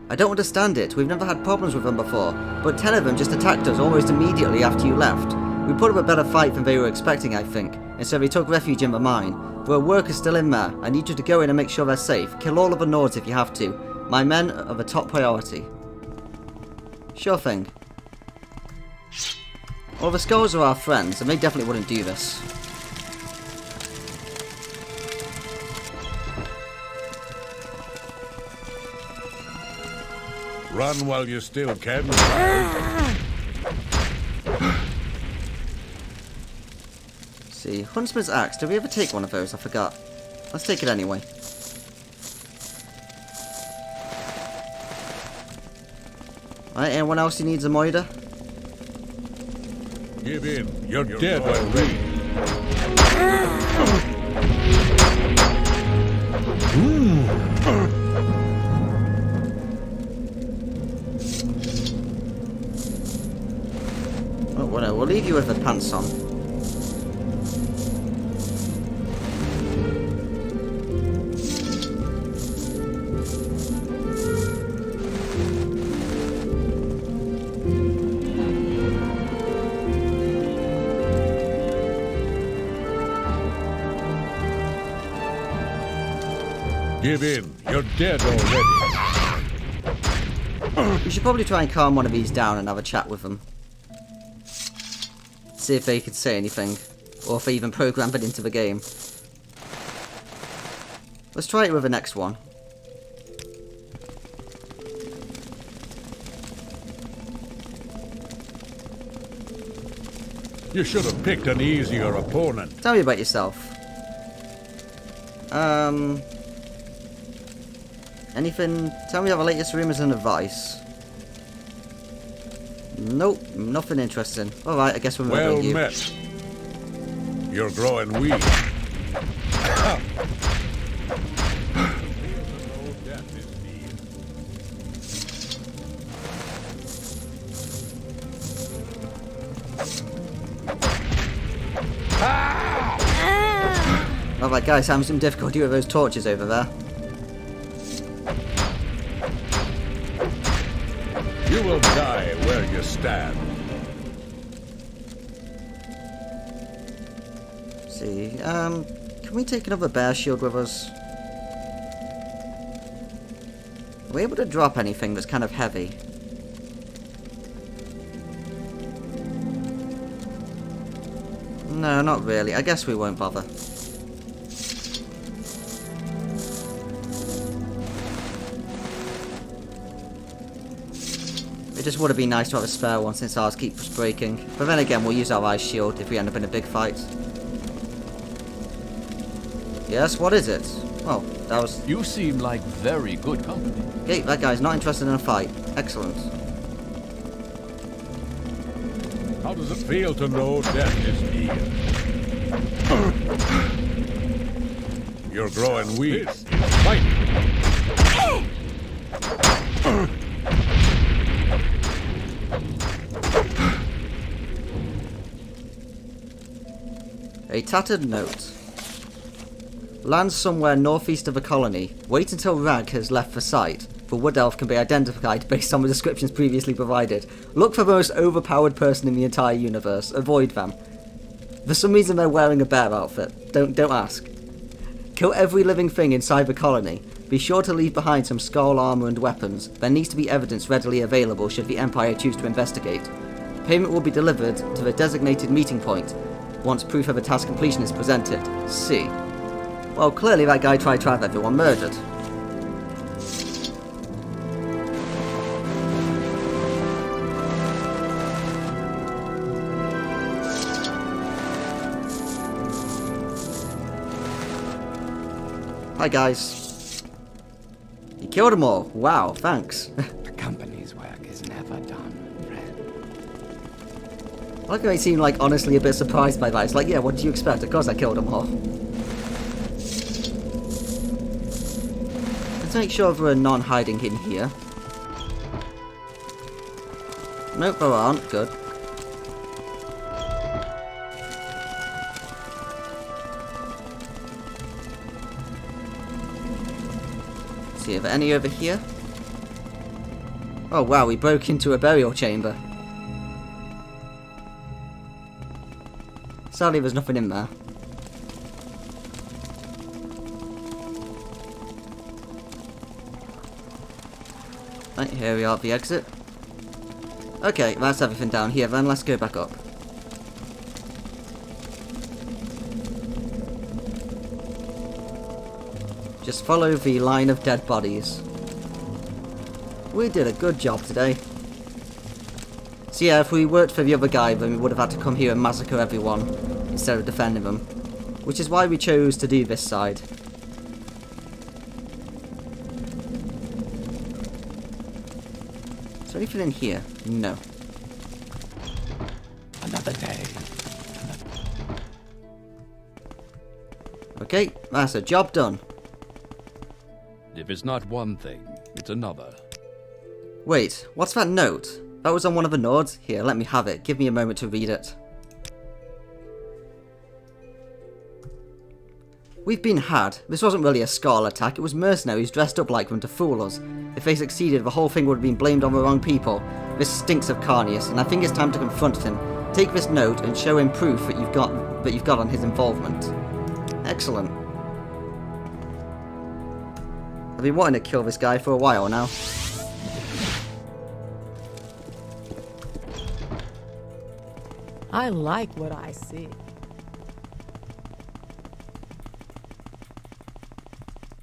I don't understand it, we've never had problems with them before, but 10 of them just attacked us almost immediately after you left. We put up a better fight than they were expecting, I think, and so they took refuge in the mine. There are workers still in there. I need you to go in and make sure they're safe. Kill all of the Nords if you have to. My men are the top priority. Sure thing. Well, the Skulls are our friends, and they definitely wouldn't do this. Run while you still can. See, Huntsman's Axe. Did we ever take one of those? I forgot. Let's take it anyway. Alright, anyone else who needs a moida? Give in. You're dead already. Oh, well, no, we'll leave you with the pants on. Give in. You're dead already. We should probably try and calm one of these down and have a chat with them. See if they could say anything. Or if they even program it into the game. Let's try it with the next one. You should have picked an easier opponent. Tell me about yourself. Anything? Tell me about the latest rumors and advice. Nope, nothing interesting. Alright, I guess we're Well you. met. You're growing weak. Alright guys, having some difficulty with those torches over there. You will die where you stand. See, can we take another bear shield with us? Are we able to drop anything that's kind of heavy? No, not really. I guess we won't bother. It just would have been nice to have a spare one since ours keeps breaking. But then again, we'll use our ice shield if we end up in a big fight. Yes, what is it? Oh, that was... You seem like very good company. Okay, that guy's not interested in a fight. Excellent. How does it feel to know death is near? You're growing weak. Fight! A tattered note. Land somewhere northeast of a colony. Wait until Rag has left the site. The Wood Elf can be identified based on the descriptions previously provided. Look for the most overpowered person in the entire universe. Avoid them. For some reason they're wearing a bear outfit. Don't ask. Kill every living thing inside the colony. Be sure to leave behind some skull armour and weapons. There needs to be evidence readily available should the Empire choose to investigate. Payment will be delivered to the designated meeting point once proof of a task completion is presented. C. Well, clearly that guy tried to have everyone murdered. Hi guys. You killed them all. Wow, thanks. The company's work is never done, friend. I like how they seem like honestly a bit surprised by that. It's like, yeah, what did you expect? Of course I killed them all. Let's make sure there are none hiding in here. Nope, there aren't. Good. see. Are there any over here? Oh wow, we broke into a burial chamber. Sadly, there's nothing in there. Right, here we are at the exit. Okay, that's everything down here then. Let's go back up. Just follow the line of dead bodies. We did a good job today. So yeah, if we worked for the other guy, then we would have had to come here and massacre everyone instead of defending them. Which is why we chose to do this side. Is there anything in here? No. Another day. Okay, that's a job done. If it's not one thing, it's another. Wait, what's that note? That was on one of the Nords? Here, let me have it. Give me a moment to read it. We've been had. This wasn't really a Skull attack, it was mercenaries dressed up like them to fool us. If they succeeded, the whole thing would have been blamed on the wrong people. This stinks of Carnius, and I think it's time to confront him. Take this note and show him proof that you've got on his involvement. Excellent. I've been wanting to kill this guy for a while now. I like what I see.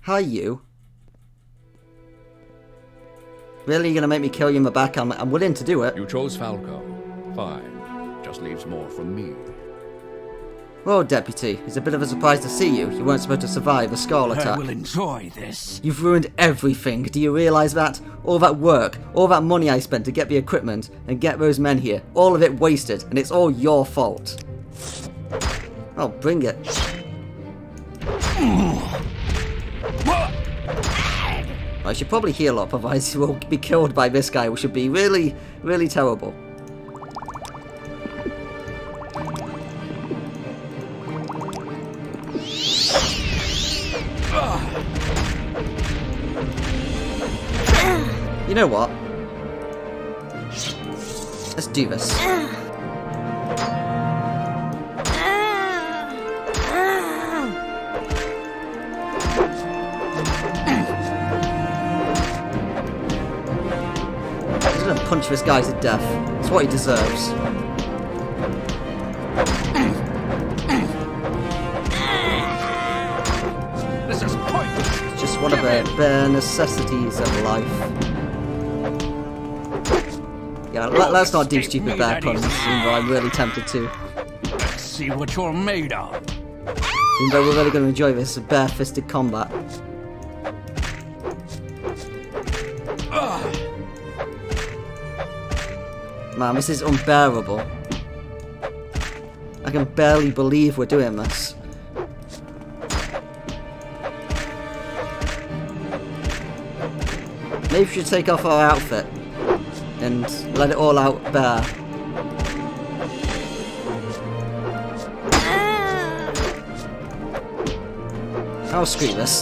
Hi, you. Really, you're gonna make me kill you in the back? I'm willing to do it. You chose Falco. Fine. Just leaves more from me. Well, Deputy, it's a bit of a surprise to see you. You weren't supposed to survive a Skull attack. I will enjoy this. You've ruined everything. Do you realise that? All that work, all that money I spent to get the equipment and get those men here. All of it wasted, and it's all your fault. Oh, bring it. I should probably heal up, otherwise you will be killed by this guy, which would be really, really terrible. You know what? Let's do this. He's gonna punch this guy to death. It's what he deserves. This is pointless. It's just one of the bare necessities of life. Yeah, let's not do stupid bear puns, even though I'm really tempted to. Let's see what you're made of. Even though we're really going to enjoy this bare-fisted combat. Man, this is unbearable. I can barely believe we're doing this. Maybe we should take off our outfit and let it all out bare. I'll screw this.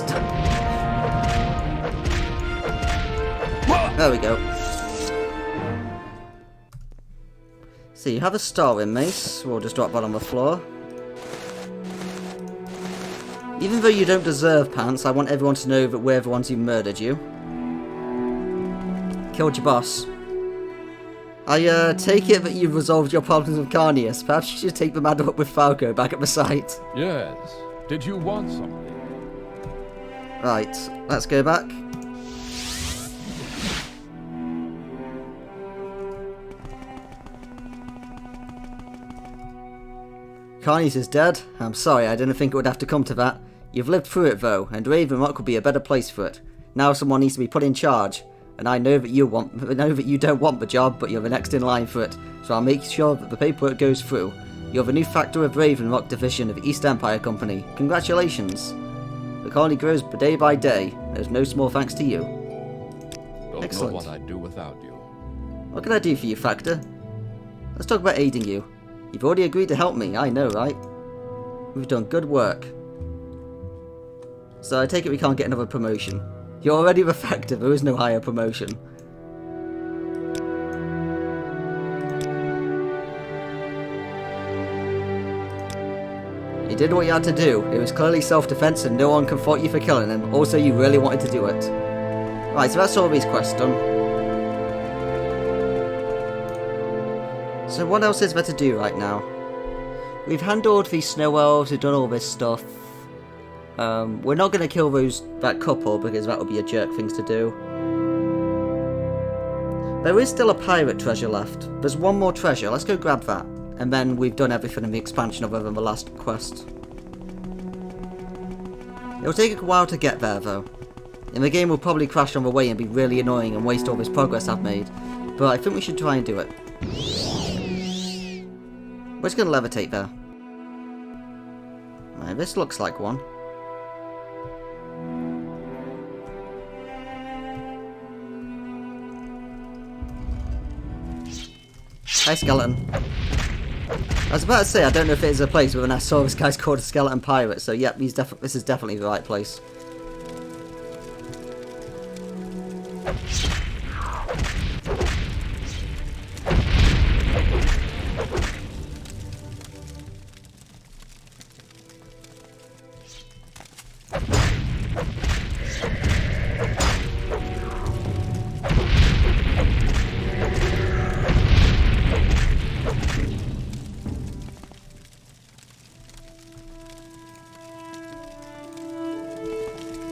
There we go. So you have a Stalhrim mace. We'll just drop that on the floor. Even though you don't deserve pants, I want everyone to know that we're the ones who murdered you. Killed your boss. I take it that you've resolved your problems with Carnius. Perhaps you should take the matter up with Falco back at the site. Yes. Did you want something? Right, let's go back. Carnius is dead. I'm sorry, I didn't think it would have to come to that. You've lived through it though, and Ravenrock will be a better place for it. Now someone needs to be put in charge. And I know that you don't want the job, but you're the next in line for it. So I'll make sure that the paperwork goes through. You're the new factor of Ravenrock Division of East Empire Company. Congratulations. The colony grows day by day. There's no small thanks to you. Don't Excellent. know what I'd do without you. What can I do for you, Factor? Let's talk about aiding you. You've already agreed to help me, I know, right? We've done good work. So I take it we can't get another promotion. You're already effective, there is no higher promotion. You did what you had to do. It was clearly self-defense and no one can fault you for killing him. Also, you really wanted to do it. Right, so that's all these quests done. So what else is there to do right now? We've handled these snow elves, we've done all this stuff. We're not going to kill that couple because that would be a jerk thing to do. There is still a pirate treasure left. There's one more treasure, let's go grab that. And then we've done everything in the expansion other than the last quest. It'll take a while to get there though. And the game will probably crash on the way and be really annoying and waste all this progress I've made. But I think we should try and do it. We're just going to levitate there. Right, this looks like one. Hi, skeleton. I was about to say, I don't know if it is a place, but then I saw this guy's called a skeleton pirate, so yep, this is definitely the right place.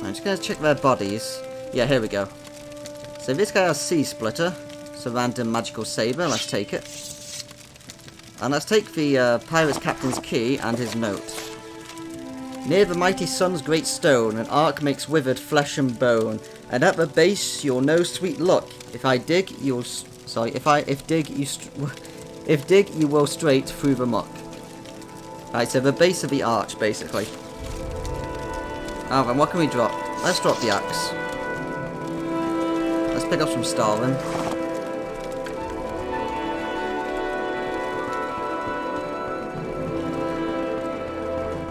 I'm just going to check their bodies. Yeah, here we go. So this guy has Sea Splitter. It's a random magical saber. Let's take it. And let's take the pirate's captain's key and his note. Near the mighty sun's great stone, an arc makes withered flesh and bone. And at the base, you'll know sweet luck. If I dig, you'll... Sorry, if dig, you will straight through the muck. Right, so the base of the arch, basically. Oh, then what can we drop? Let's drop the axe. Let's pick up some Stalhrim.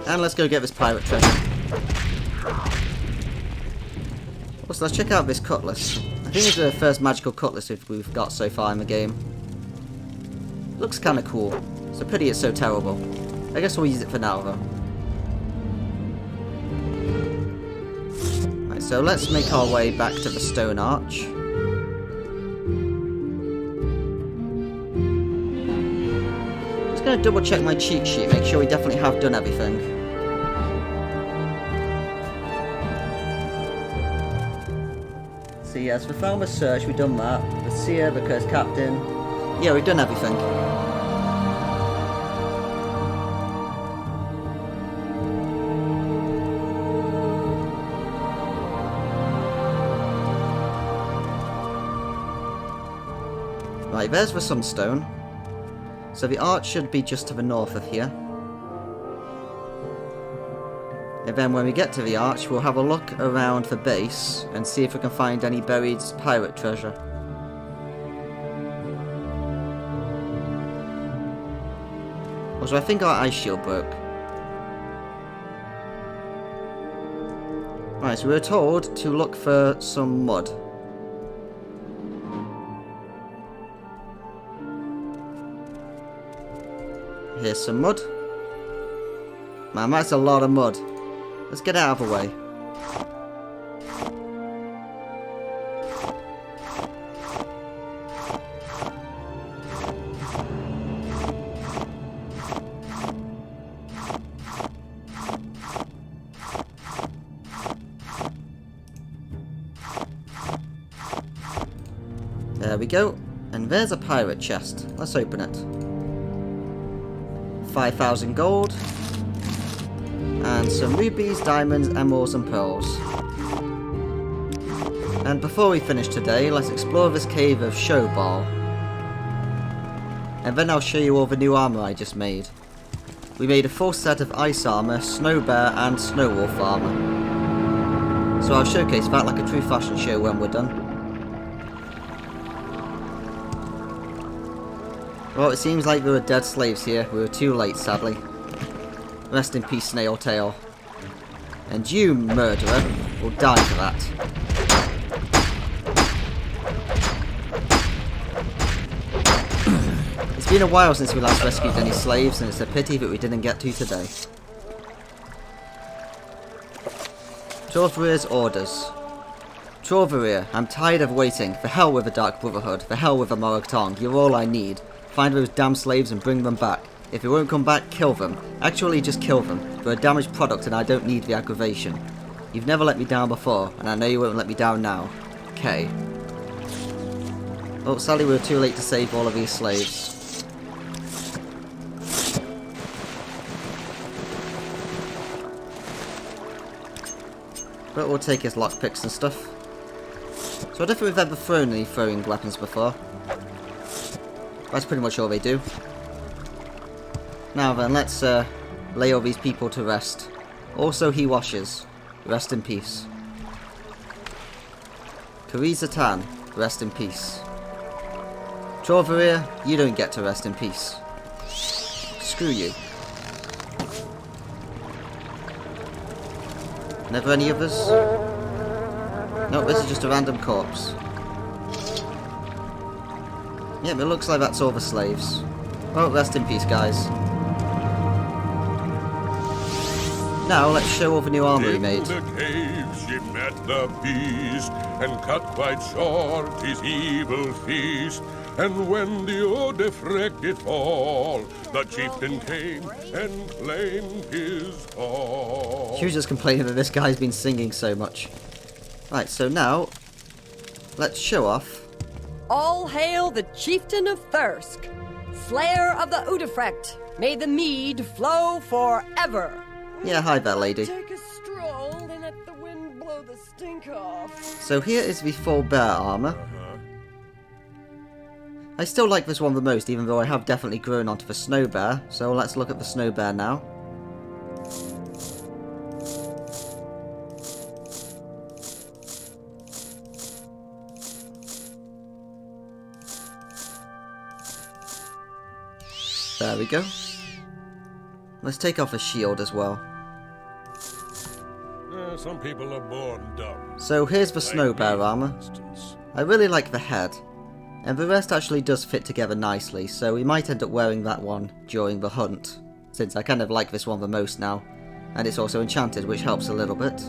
And let's go get this pirate treasure. Also, let's check out this cutlass. I think it's the first magical cutlass we've got so far in the game. Looks kind of cool. It's a pity it's so terrible. I guess we'll use it for now, though. Right, so let's make our way back to the stone arch. Just gonna double check my cheat sheet, make sure we definitely have done everything. So yes, the Falmer Search, we've done that. The Seer, the Cursed Captain. Yeah, we've done everything. Right, there's the sunstone. So the arch should be just to the north of here. And then when we get to the arch, we'll have a look around the base and see if we can find any buried pirate treasure. Also, I think our ice shield broke. Right, so we were told to look for some mud. Here's some mud. Man, that's a lot of mud. Let's get out of the way. There we go. And there's a pirate chest. Let's open it. 5,000 gold. And some rubies, diamonds, emeralds and pearls. And before we finish today, let's explore this cave of Showball. And then I'll show you all the new armour I just made. We made a full set of ice armour, snow bear and snow wolf armour. So I'll showcase that like a true fashion show when we're done. Well, it seems like we were dead slaves here. We were too late, sadly. Rest in peace, Snailtail. And you, murderer, will die for that. been a while since we last rescued any slaves, and it's a pity that we didn't get to today. Torvarir's orders. Torvarir, I'm tired of waiting. The hell with the Dark Brotherhood. The hell with the Morag Tong. You're all I need. Find those damn slaves and bring them back. If they won't come back, kill them. Actually, just kill them. They're a damaged product and I don't need the aggravation. You've never let me down before, and I know you won't let me down now. K. Oh, sadly we were too late to save all of these slaves. But we'll take his lockpicks and stuff. So I don't think we've ever thrown any throwing weapons before. That's pretty much all they do. Now then, let's lay all these people to rest. Also, he washes. Rest in peace. Karizatan, rest in peace. Torvarir, you don't get to rest in peace. Screw you. Never any others? Nope, this is just a random corpse. Yep, it looks like that's all the slaves. Oh, rest in peace, guys. Now, let's show all the new armour we made. In the cave she met the beast, and cut quite short his evil feast. And when the Odefreck did fall, the chieftain came and claimed his fall. She was just complaining that this guy's been singing so much. Right, so now, let's show off. All hail the chieftain of Thirsk, slayer of the Udefrecht. May the mead flow forever. Yeah, hi there, lady. Take a stroll and let the wind blow the stink off. So here is the full bear armour. I still like this one the most, even though I have definitely grown onto the snow bear. So let's look at the snow bear now. There we go. Let's take off a shield as well. Some people are born dumb. So here's the snow bear armour. I really like the head. And the rest actually does fit together nicely, so we might end up wearing that one during the hunt, since I kind of like this one the most now. And it's also enchanted, which helps a little bit.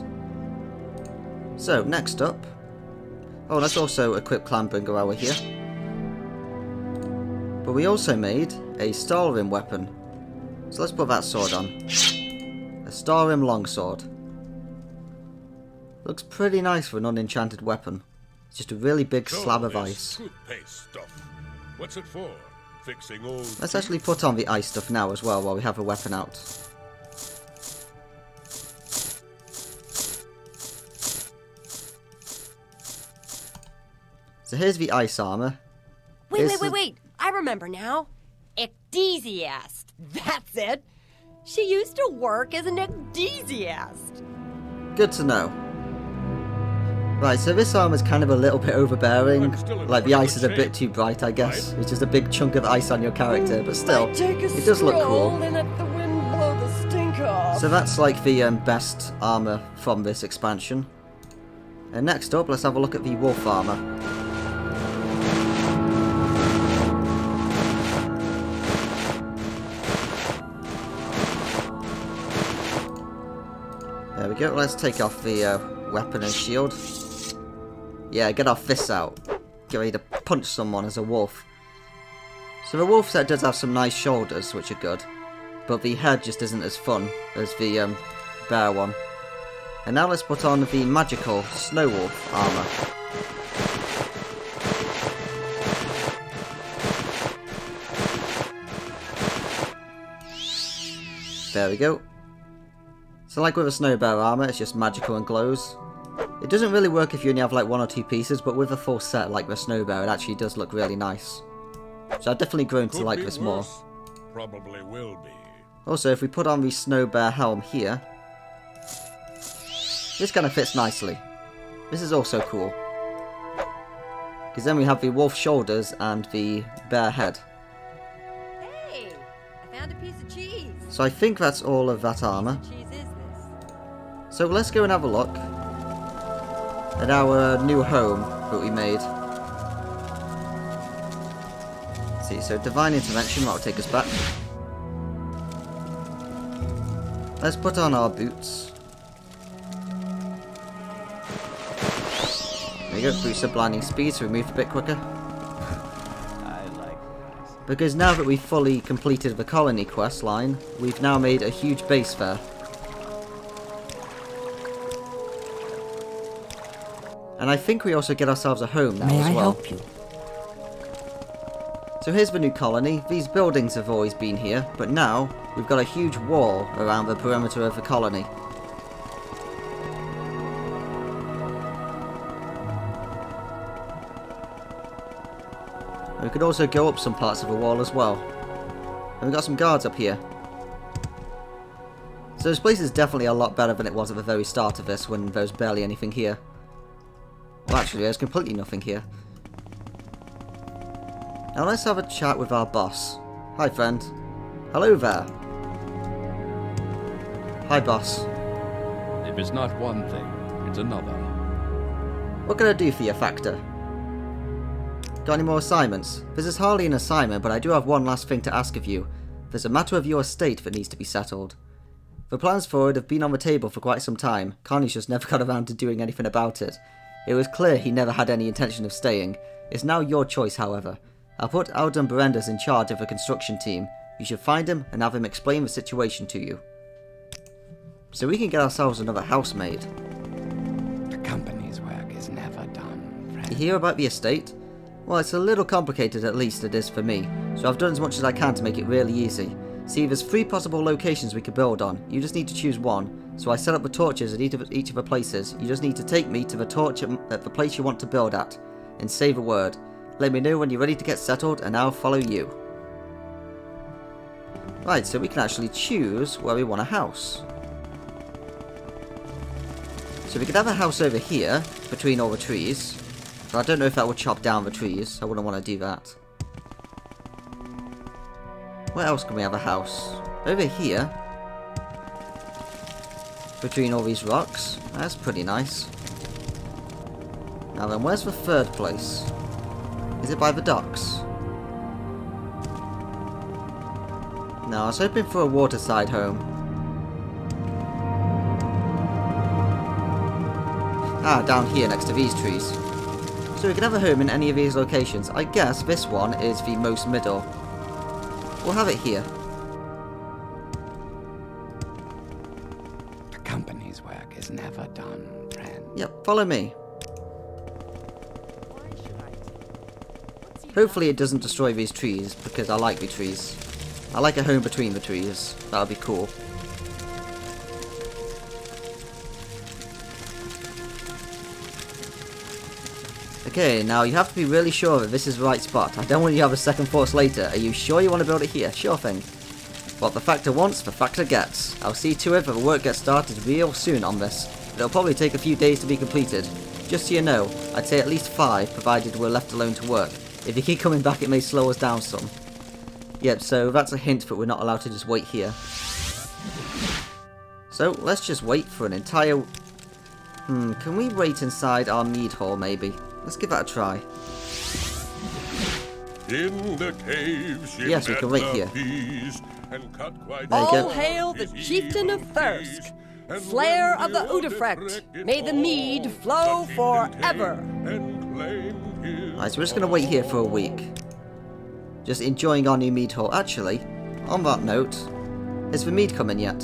So, next up... Oh, let's also equip Clanbringer while we're here. But we also made a Stalhrim weapon. So let's put that sword on. A Stalhrim longsword. Looks pretty nice for an unenchanted weapon. It's just a really big slab of ice. Toothpaste stuff. What's it for? Fixing old Let's actually put on the ice stuff now as well while we have a weapon out. So here's the ice armor. Wait. I remember now. Ecdysiast. That's it. She used to work as an ecdysiast. Good to know. Right, so this armor's kind of a little bit overbearing. Like, the ice is a bit too bright, I guess. It's just a big chunk of ice on your character, but still, it does look cool. So that's like the best armor from this expansion. And next up, let's have a look at the wolf armor. There we go, let's take off the weapon and shield. Yeah, get our fists out. Get ready to punch someone as a wolf. So the wolf set does have some nice shoulders, which are good. But the head just isn't as fun as the bear one. And now let's put on the magical snow wolf armor. There we go. So like with a snow bear armor, it's just magical and glows. It doesn't really work if you only have like 1 or 2 pieces, but with a full set like the snow bear, it actually does look really nice. So I've definitely grown to like this more. Probably will be. Also, if we put on the snow bear helm here, this kind of fits nicely. This is also cool. Because then we have the wolf shoulders and the bear head. Hey, I found a piece of cheese. So I think that's all of that armor. What cheese is this? So let's go and have a look at our new home that we made. So see, so Divine Intervention, that'll take us back. Let's put on our boots. There you go, boost of Blinding Speed so we move a bit quicker. Because now that we've fully completed the colony quest line, we've now made a huge base there. And I think we also get ourselves a home now as well. May I help you? So here's the new colony. These buildings have always been here, but now we've got a huge wall around the perimeter of the colony. And we could also go up some parts of the wall as well. And we've got some guards up here. So this place is definitely a lot better than it was at the very start of this, when there was barely anything here. Well, actually, there's completely nothing here. Now let's have a chat with our boss. Hi, friend. Hello there. Hi, boss. If it's not one thing, it's another. What can I do for you, Factor? Got any more assignments? This is hardly an assignment, but I do have one last thing to ask of you. There's a matter of your estate that needs to be settled. The plans for it have been on the table for quite some time. Connie's just never got around to doing anything about it. It was clear he never had any intention of staying. It's now your choice, however. I'll put Alden Berendas in charge of the construction team. You should find him and have him explain the situation to you. So we can get ourselves another housemaid. The company's work is never done, friend. You hear about the estate? Well, it's a little complicated, at least it is for me, so I've done as much as I can to make it really easy. See, there's 3 possible locations we could build on. You just need to choose one. So I set up the torches at each of the places. You just need to take me to the torch at the place you want to build at, and say the word. Let me know when you're ready to get settled, and I'll follow you. Right, so we can actually choose where we want a house. So we could have a house over here, between all the trees. But I don't know if that would chop down the trees. I wouldn't want to do that. Where else can we have a house? Over here. Between all these rocks. That's pretty nice. Now then, where's the third place? Is it by the docks? No, I was hoping for a waterside home. Ah, down here next to these trees. So we can have a home in any of these locations. I guess this one is the most middle. We'll have it here. The company's work is never done, friend. Yep, follow me. Hopefully it doesn't destroy these trees, because I like the trees. I like a home between the trees. That would be cool. Okay, now you have to be really sure that this is the right spot. I don't want you to have a second thoughts later. Are you sure you want to build it here? Sure thing. What the Factor wants, the Factor gets. I'll see to it that the work gets started real soon on this. It'll probably take a few days to be completed. Just so you know, I'd say at least 5, provided we're left alone to work. If you keep coming back, it may slow us down some. Yep, so that's a hint that we're not allowed to just wait here. So, let's just wait for an entire... can we wait inside our mead hall, maybe? Let's give that a try. In the caves she Yes, we can wait here. All hail the chieftain of Thirsk, slayer of the Udafrecht. May the mead flow forever. Alright, so we're just going to wait here for a week. Just enjoying our new mead hall. Actually, on that note, is the mead coming yet?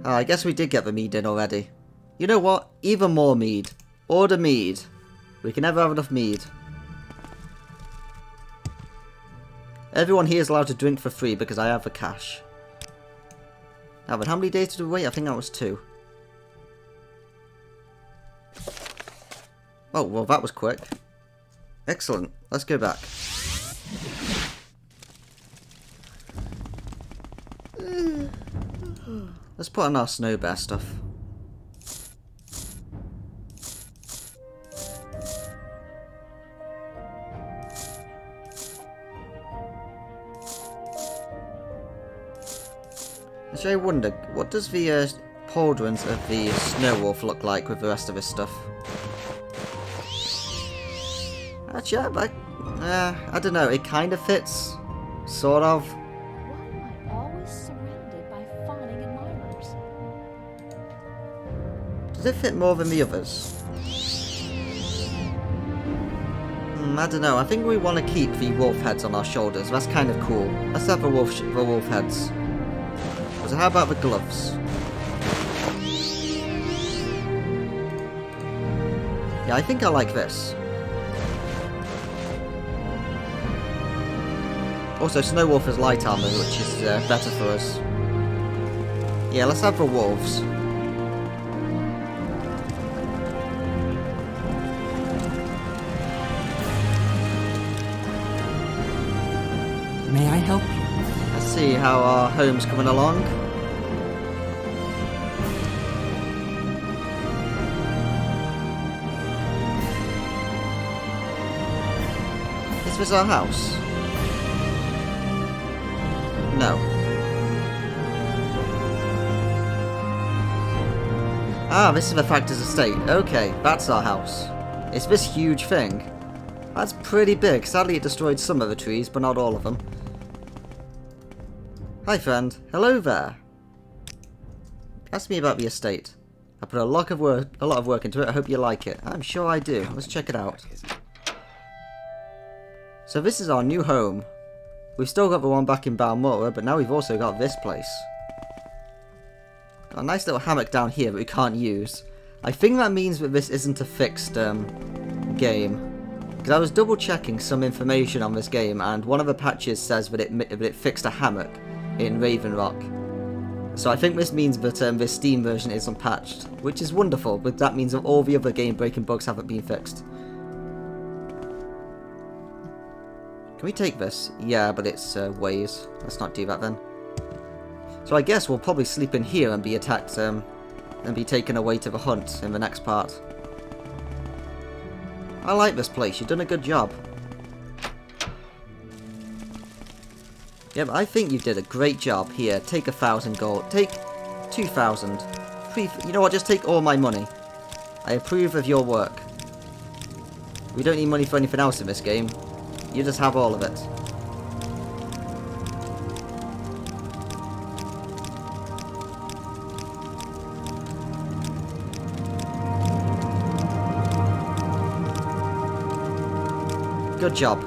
I guess we did get the mead in already. You know what? Even more mead. Order mead. We can never have enough mead. Everyone here is allowed to drink for free because I have the cash. Now then, how many days did we wait? I think that was 2. Oh, well that was quick. Excellent. Let's go back. Let's put on our snow bear stuff. Actually, I wonder, what does the pauldrons of the snow wolf look like with the rest of his stuff? Actually, I don't know. It kind of fits. Sort of. Why am I always surrounded by fawning admirers? Does it fit more than the others? I don't know. I think we want to keep the wolf heads on our shoulders. That's kind of cool. Let's have the wolf heads. So how about the gloves? Yeah, I think I like this. Also, Snow Wolf has light armor, which is better for us. Yeah, let's have the wolves. May I help you? Let's see how our home's coming along. Is this our house? No. Ah, this is the Factor's estate. Okay, that's our house. It's this huge thing. That's pretty big. Sadly, it destroyed some of the trees, but not all of them. Hi, friend. Hello there. Ask me about the estate. I put a lot of work into it. I hope you like it. I'm sure I do. Let's check it out. So this is our new home. We've still got the one back in Balmora, but now we've also got this place. Got a nice little hammock down here that we can't use. I think that means that this isn't a fixed game. Because I was double checking some information on this game, and one of the patches says that it fixed a hammock in Raven Rock. So I think this means that this Steam version is unpatched, which is wonderful, but that means that all the other game-breaking bugs haven't been fixed. Can we take this? Yeah, but it's ways. Let's not do that then. So I guess we'll probably sleep in here and be attacked and be taken away to the hunt in the next part. I like this place. You've done a good job. Yeah, but I think you did a great job. Here, take 1,000 gold. Take 2,000. You know what? Just take all my money. I approve of your work. We don't need money for anything else in this game. You just have all of it. Good job.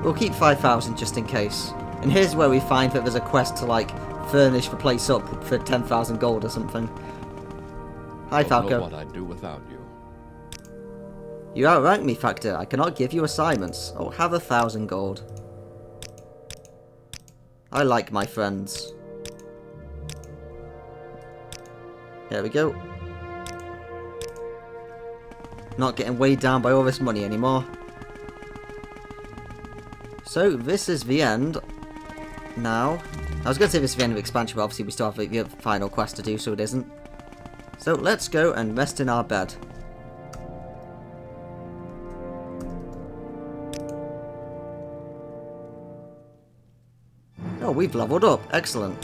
We'll keep 5,000 just in case. And here's where we find that there's a quest to, like, furnish the place up for 10,000 gold or something. Hi, Falco. I don't know what I'd do without you. You outrank me, Factor. I cannot give you assignments. Oh, have 1,000 gold. I like my friends. There we go. Not getting weighed down by all this money anymore. So, this is the end. Now, I was going to say this is the end of the expansion, but obviously we still have the final quest to do, so it isn't. So, let's go and rest in our bed. Oh, we've leveled up. Excellent.